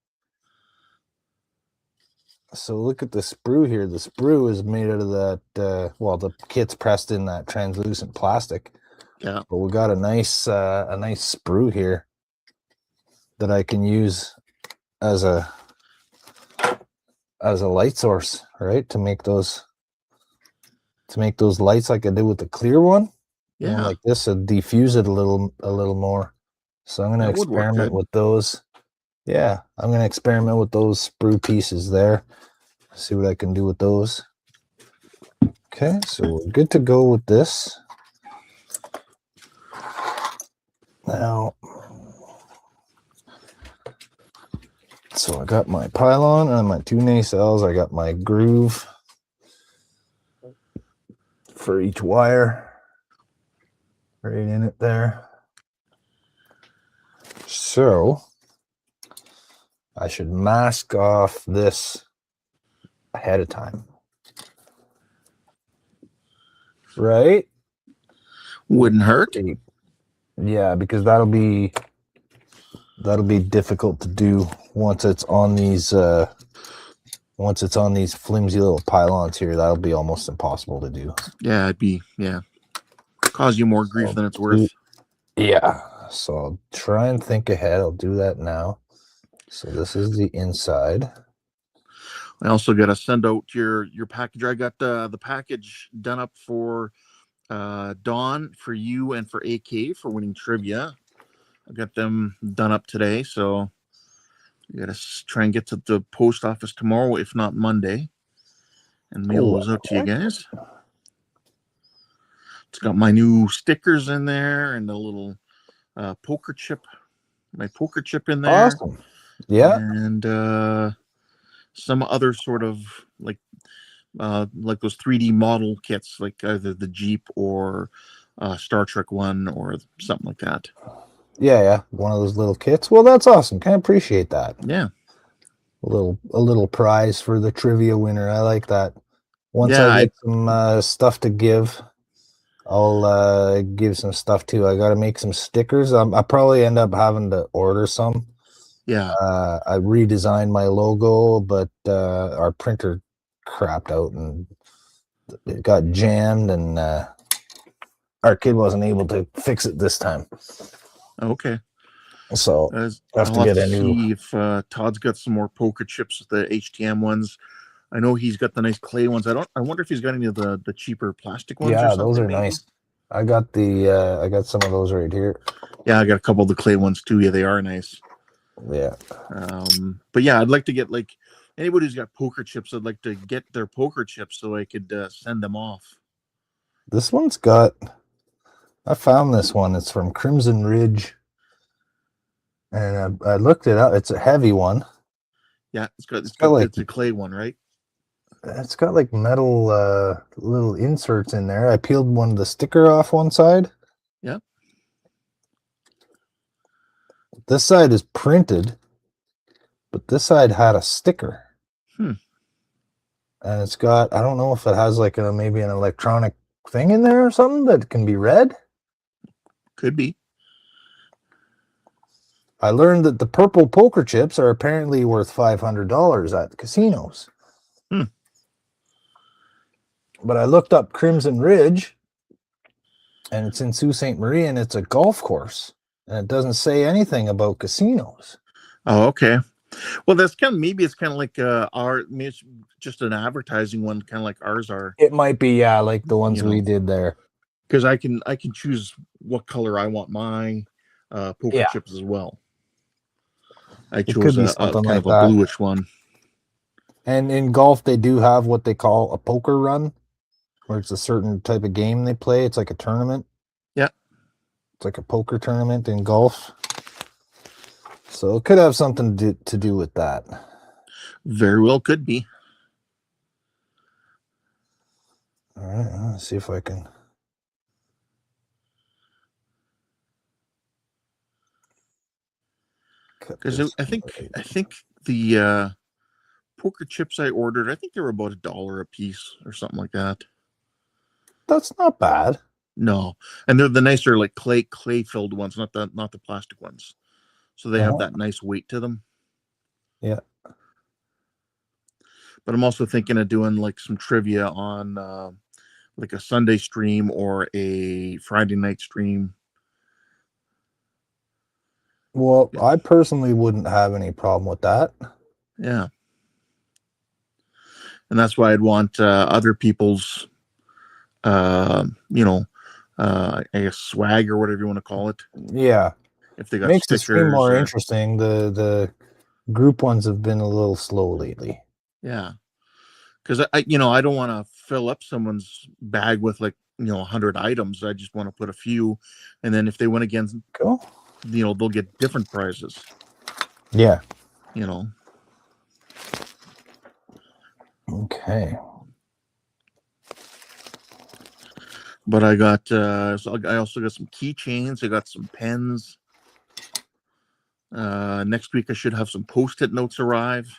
So look at the sprue here. The sprue is made out of that, the kit's pressed in that translucent plastic. Yeah. But we got a nice sprue here that I can use as a light source, right? To make those lights like I did with the clear one. Yeah. Like this, and diffuse it a little more. So I'm going to experiment with those. Yeah, I'm going to experiment with those sprue pieces there. See what I can do with those. Okay, so we're good to go with this. Now, so I got my pylon and my two nacelles. I got my groove for each wire right in it there. So I should mask off this ahead of time, right? Wouldn't hurt. Yeah, because that'll be difficult to do once it's on these flimsy little pylons here. That'll be almost impossible to do. Yeah, cause you more grief than it's worth. Yeah, so I'll try and think ahead. I'll do that now. So this is the inside. I also got to send out your package. I got the package done up for Dawn, for you, and for AK for winning trivia. I got them done up today, so you got to try and get to the post office tomorrow, if not Monday, and mail those out to you guys. It's got my new stickers in there and a little poker chip, my poker chip in there. Awesome. Yeah. And some other sort of like those 3D model kits, like either the Jeep or Star Trek one or something like that. Yeah, one of those little kits. Well, that's awesome. Can appreciate that. Yeah, a little prize for the trivia winner. I like that. Once I get some stuff to give, I'll give some stuff too. I got to make some stickers. I probably end up having to order some. Yeah. I redesigned my logo, but our printer crapped out and it got jammed, and our kid wasn't able to fix it this time. Okay. So I have to get a new. See if Todd's got some more poker chips, the HTM ones. I know he's got the nice clay ones. I wonder if he's got any of the cheaper plastic ones. Yeah, or those are maybe. Nice. I got I got some of those right here. Yeah, I got a couple of the clay ones too. Yeah, they are nice. Yeah. But yeah, I'd like to get, like, anybody who's got poker chips, I'd like to get their poker chips so I could send them off. This one's got. I found this one. It's from Crimson Ridge, and I looked it up. It's a heavy one. Yeah, it's a clay one, right? It's got like metal little inserts in there. I peeled one of the sticker off one side. Yeah. This side is printed, but this side had a sticker. And it's got, I don't know if it has like maybe an electronic thing in there or something that can be read. Could be. I learned that the purple poker chips are apparently worth $500 at casinos. Hmm. But I looked up Crimson Ridge, and it's in Sault Ste. Marie, and it's a golf course. And it doesn't say anything about casinos. Oh, okay. Well, that's kind of, maybe it's kind of like maybe it's just an advertising one, kind of like ours are. It might be, yeah, like the ones You know. we did there. Because I can choose what color I want my poker chips as well. I could chose be a something kind like of a that. bluish one. And in golf, they do have what they call a poker run, where it's a certain type of game they play. It's like a tournament. Yeah. It's like a poker tournament in golf. So it could have something to do with that. Very well could be. All right, let's see if I can. Because I think the poker chips I ordered, I think they were about $1 a piece or something like that. That's not bad. No, and they're the nicer like clay filled ones, not the plastic ones. So they have that nice weight to them. Yeah. But I'm also thinking of doing like some trivia on like a Sunday stream or a Friday night stream. Well, I personally wouldn't have any problem with that. Yeah. And that's why I'd want other people's, I guess swag or whatever you want to call it. Yeah. If they got Makes the stickers. stream more interesting. The group ones have been a little slow lately. Yeah. Because I don't want to fill up someone's bag with 100 items. I just want to put a few, and then if they win against, they'll get different prizes. Yeah. Okay. But I got I also got some keychains. I got some pens. Next week I should have some Post-it notes arrive.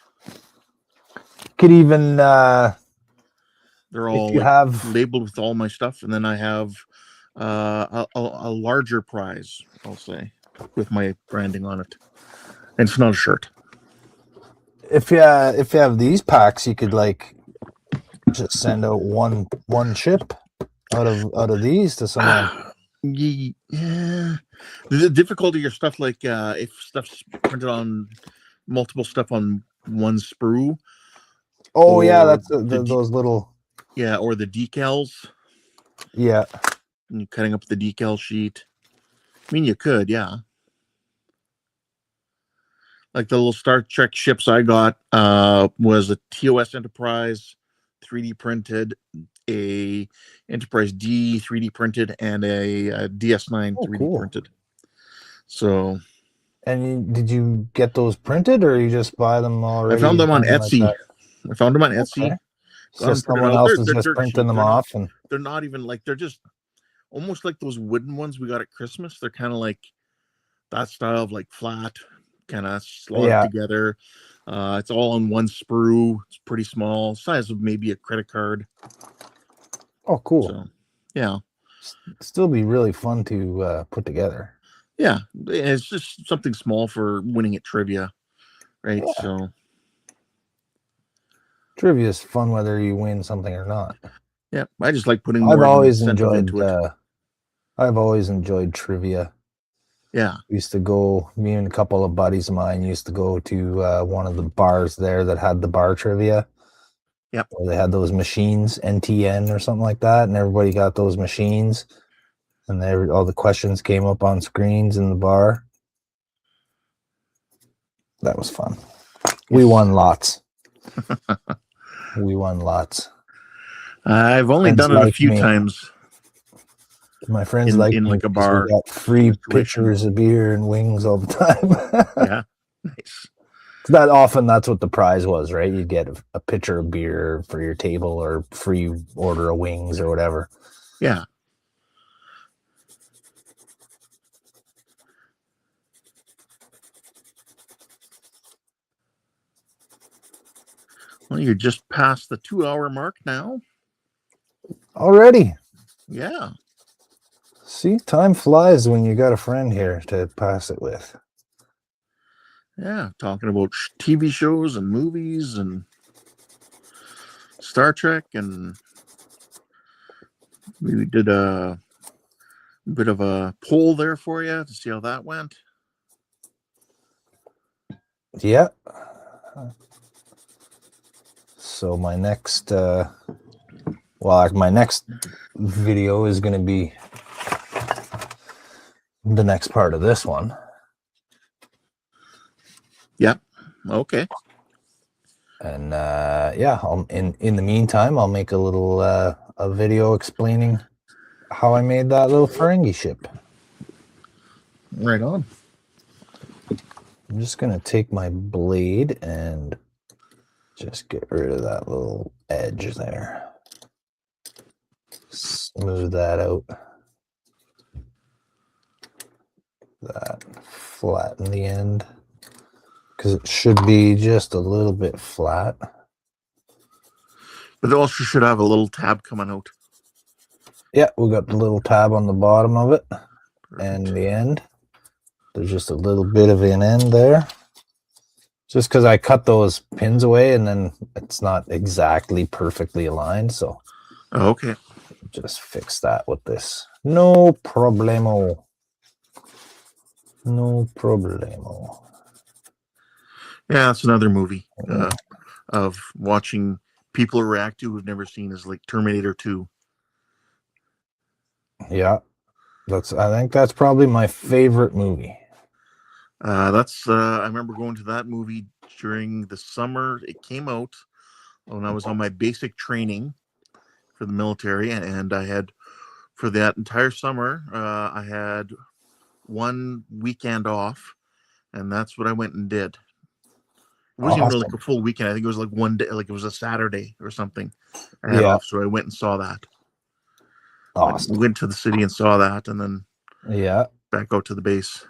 Could even they're all have labeled with all my stuff, and then I have a larger prize, I'll say, with my branding on it, and it's not a shirt. If you have these packs, you could just send out one chip out of these to someone. Yeah. The difficulty of your stuff, if stuff's printed on multiple stuff on one sprue. Oh yeah, that's those little. Yeah, or the decals. Yeah. And you're cutting up the decal sheet. I mean, you could, yeah. Like the little Star Trek ships I got was a TOS Enterprise 3D printed, a Enterprise D 3D printed, and a DS9 3D printed. So. And did you get those printed, or you just buy them already? I found them on Etsy. Okay. So someone else is just printing them off, and they're not even they're just almost like those wooden ones we got at Christmas. They're kind of like that style of flat, kind of slogged together. It's all on one sprue. It's pretty small, size of maybe a credit card. Oh, cool. So, yeah. Still be really fun to put together. Yeah, it's just something small for winning at trivia, right? Yeah. So trivia is fun whether you win something or not. Yeah, I just like putting more I've always enjoyed into it. I've always enjoyed trivia. Yeah. Me and a couple of buddies of mine used to go to one of the bars there that had the bar trivia. Yep. Where they had those machines, NTN or something like that, and everybody got those machines. And all the questions came up on screens in the bar. That was fun. Yes. We won lots. I've only done it a few times. My friends in a bar. We got free pitchers of beer and wings all the time. Yeah, nice. That's what the prize was, right? You'd get a pitcher of beer for your table or free order of wings or whatever. Yeah. Well, you're just past the 2-hour mark now. Already? Yeah. See, time flies when you got a friend here to pass it with. Yeah, talking about TV shows and movies and Star Trek, and we did a bit of a poll there for you to see how that went. Yeah. So my next my next video is going to be the next part of this one. Yep. Okay. And I'll in the meantime I'll make a little a video explaining how I made that little Ferengi ship. Right on. I'm just going to take my blade and just get rid of that little edge there. Smooth that out. That, flatten the end, because it should be just a little bit flat. But it also should have a little tab coming out. Yeah, we got the little tab on the bottom of it and the end. There's just a little bit of an end there. Just because I cut those pins away and then it's not exactly perfectly aligned, so Okay. just fix that with this. No problemo. No problemo. Yeah, that's another movie of watching people react to who've never seen is like Terminator 2. Yeah, I think that's probably my favorite movie. I remember going to that movie during the summer. It came out when I was on my basic training for the military, and I had, for that entire summer, I had one weekend off, and that's what I went and did. It wasn't even like a full weekend. I think it was like one day, like it was a Saturday or something. I had off, so I went and saw that. Awesome. Like, went to the city and saw that, and then back out to the base.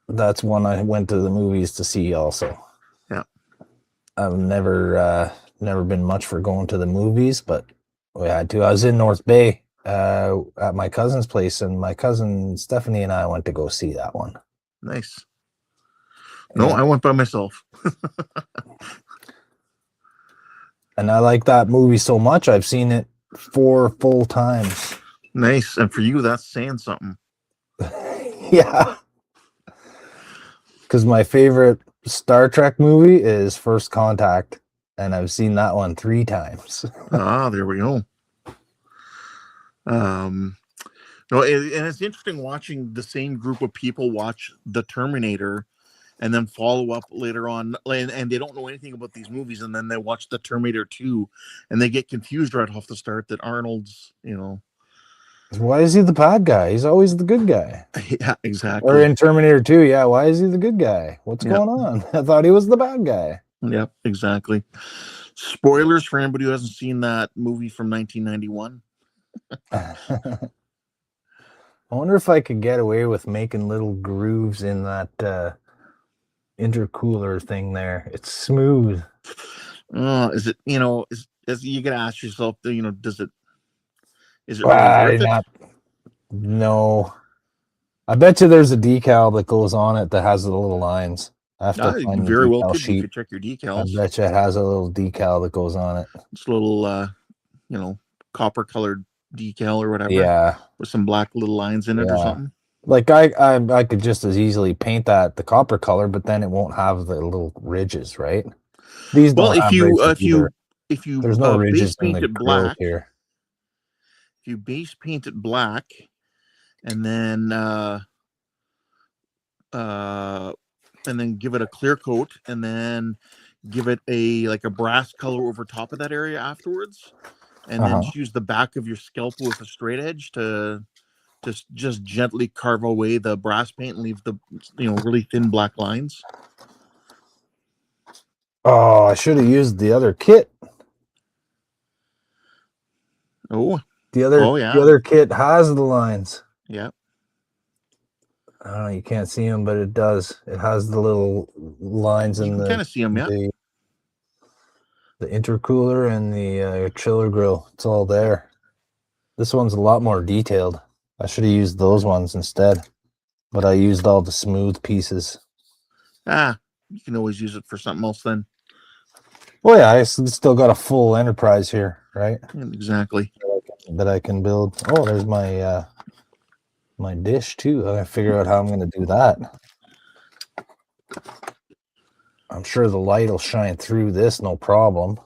That's one I went to the movies to see also. Yeah. I've never been much for going to the movies, but we had to. I was in North Bay at my cousin's place, and my cousin Stephanie and I went to go see that one. Nice. No, I went by myself. And I like that movie so much, I've seen it 4 full times. Nice. And for you, that's saying something. Yeah. Because my favorite Star Trek movie is First Contact, and I've seen that one 3 times. There we go. No, and it's interesting watching the same group of people watch The Terminator and then follow up later on, and they don't know anything about these movies, and then they watch The Terminator 2, and they get confused right off the start that Arnold's, Why is he the bad guy? He's always the good guy. Yeah, exactly. Or in Terminator 2, yeah, why is he the good guy? What's going on? I thought he was the bad guy. Yep, exactly. Spoilers for anybody who hasn't seen that movie from 1991. I wonder if I could get away with making little grooves in that intercooler thing there. It's smooth. Is it, as you gotta ask yourself, is it really worth it? No. I bet you there's a decal that goes on it that has the little lines. I have to find very the well decal could sheet. if you check your decals. I bet you it has a little decal that goes on it. It's a little copper colored decal or whatever. Yeah. With some black little lines in it or something. Like I could just as easily paint that the copper color, but then it won't have the little ridges, right? These don't have ridges if you there's no ridges base in paint the it black here. If you base paint it black and then give it a clear coat and then give it a brass color over top of that area afterwards, and then just use the back of your scalpel with a straight edge to just gently carve away the brass paint and leave the really thin black lines. Oh, I should have used the other kit. Oh, the other kit has the lines. Yeah. I don't know, you can't see them, but it does. It has the little lines You can kind of see them, yeah. The intercooler and the chiller grill. It's all there. This one's a lot more detailed. I should have used those ones instead, but I used all the smooth pieces. You can always use it for something else then. Well, yeah, still got a full enterprise here, right? Exactly. That I can build. Oh, there's my my dish too. I gotta figure out how I'm gonna do that. I'm sure the light will shine through this, no problem.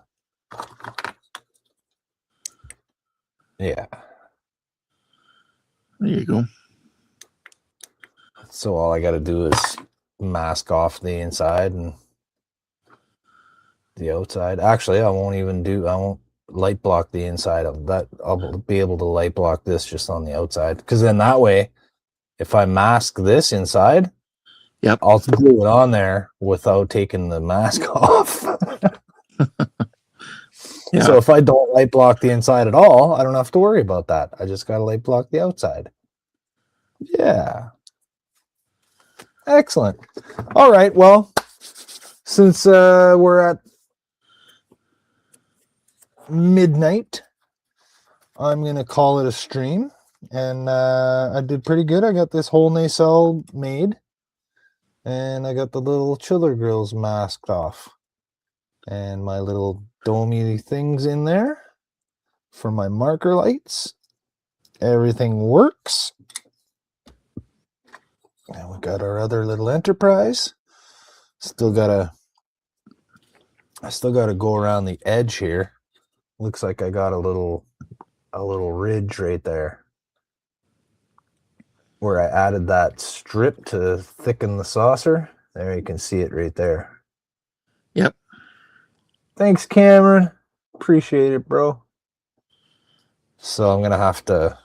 Yeah. There you go. So all I gotta do is mask off the inside and the outside. Actually, I won't light block the inside of that. I'll be able to light block this just on the outside. Because then that way, if I mask this inside, yep, I'll glue it on there without taking the mask off. Yeah. So if I don't light block the inside at all, I don't have to worry about that. I just gotta light block the outside. Yeah. Excellent. All right. Well, since we're at midnight, I'm gonna call it a stream. And I did pretty good. I got this whole nacelle made, and I got the little chiller grills masked off, and my little domey things in there for my marker lights. Everything works. And we got our other little enterprise. I still gotta go around the edge here. Looks like I got a little ridge right there where I added that strip to thicken the saucer. There, you can see it right there. Yep. Thanks, Cameron. Appreciate it, bro. So I'm gonna have to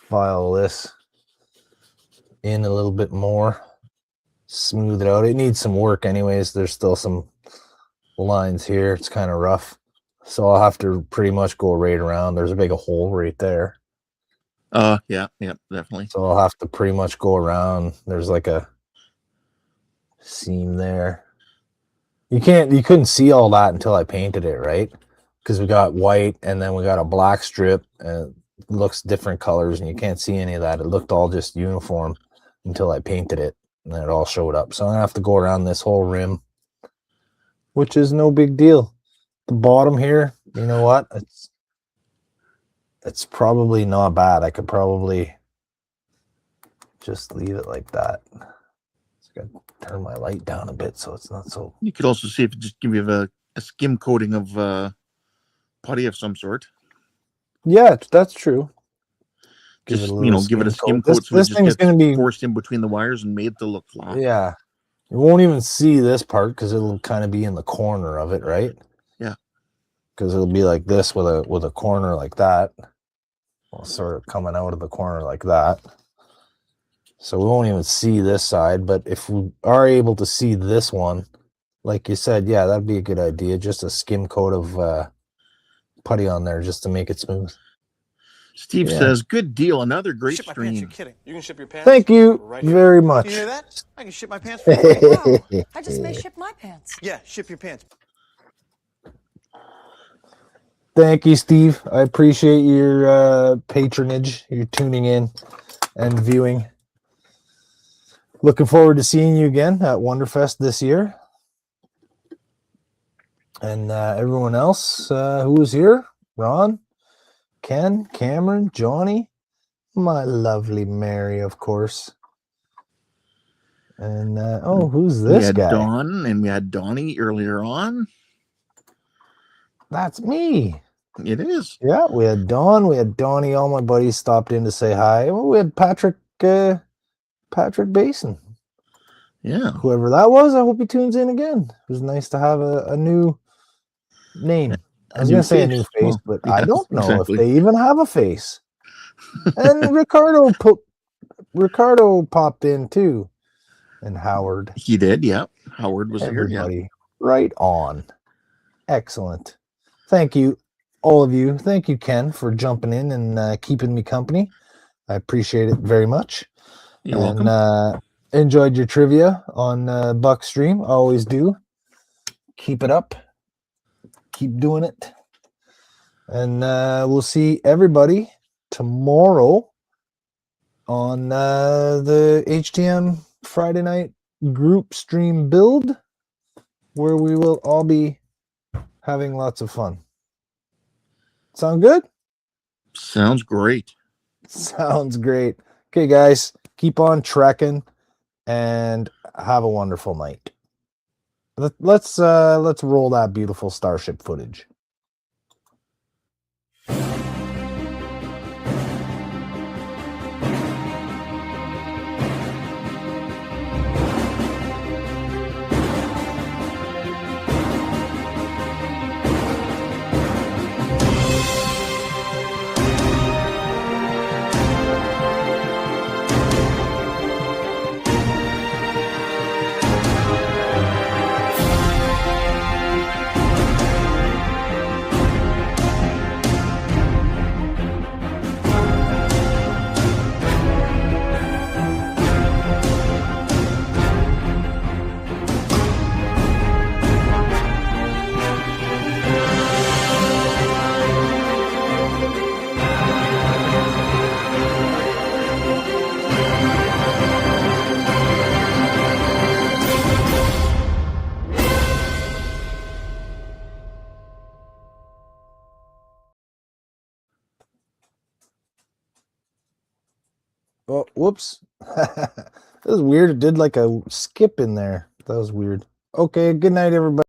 file this in a little bit more, smooth it out. It needs some work anyways. There's still some lines here. It's kind of rough. So I'll have to pretty much go right around. There's a big hole right there. Yeah, definitely. So I'll have to pretty much go around. There's like a seam there. You couldn't see all that until I painted it, right? Because we got white and then we got a black strip and it looks different colors and you can't see any of that. It looked all just uniform until I painted it and then it all showed up. So I'm gonna have to go around this whole rim, which is no big deal. The bottom here, you know what? It's probably not bad. I could probably just leave it like that. Just gotta turn my light down a bit so it's not so. You could also see if it just give you a skim coating of putty of some sort. Yeah, that's true. Give it a skim coat so this it just thing's gets gonna be forced in between the wires and made to look flat. Yeah, you won't even see this part because it'll kind of be in the corner of it, right? Yeah, because it'll be like this with a corner like that. Well, sort of coming out of the corner like that. So we won't even see this side, but if we are able to see this one, like you said, yeah, that'd be a good idea. Just a skim coat of putty on there just to make it smooth. Steve says, good deal. Another great Ship my pants, you're stream. kidding. You can ship your pants. Thank you right here. very much. You hear that? I can ship my pants for free. Wow, I just may ship my pants. Yeah, ship your pants. Thank you, Steve. I appreciate your patronage, your tuning in and viewing. Looking forward to seeing you again at Wonderfest this year. And everyone else who was here, Ron, Ken, Cameron, Johnny, my lovely Mary, of course. And who's this we had guy? Dawn and we had Donnie earlier on. That's me. It is. Yeah, we had Dawn, we had Donnie. All my buddies stopped in to say hi. Well, we had Patrick Basin. Yeah. Whoever that was, I hope he tunes in again. It was nice to have a new name. I was going to say a new face, but yeah, I don't know exactly. if they even have a face. And Ricardo popped in too. And Howard. He did, yeah. Howard was Everybody. here, yeah. Right on. Excellent. Thank you, all of you. Thank you, Ken, for jumping in and keeping me company. I appreciate it very much. You're welcome. Enjoyed your trivia on Buck Stream. I always do. Keep it up. Keep doing it. And we'll see everybody tomorrow on the HTM Friday night group stream build where we will all be having lots of fun. Sound good? Sounds great. Sounds great. Okay, guys, keep on trekking and have a wonderful night. Let's roll that beautiful starship footage. Oh, whoops. That was weird. It did like a skip in there. That was weird. Okay, good night, everybody.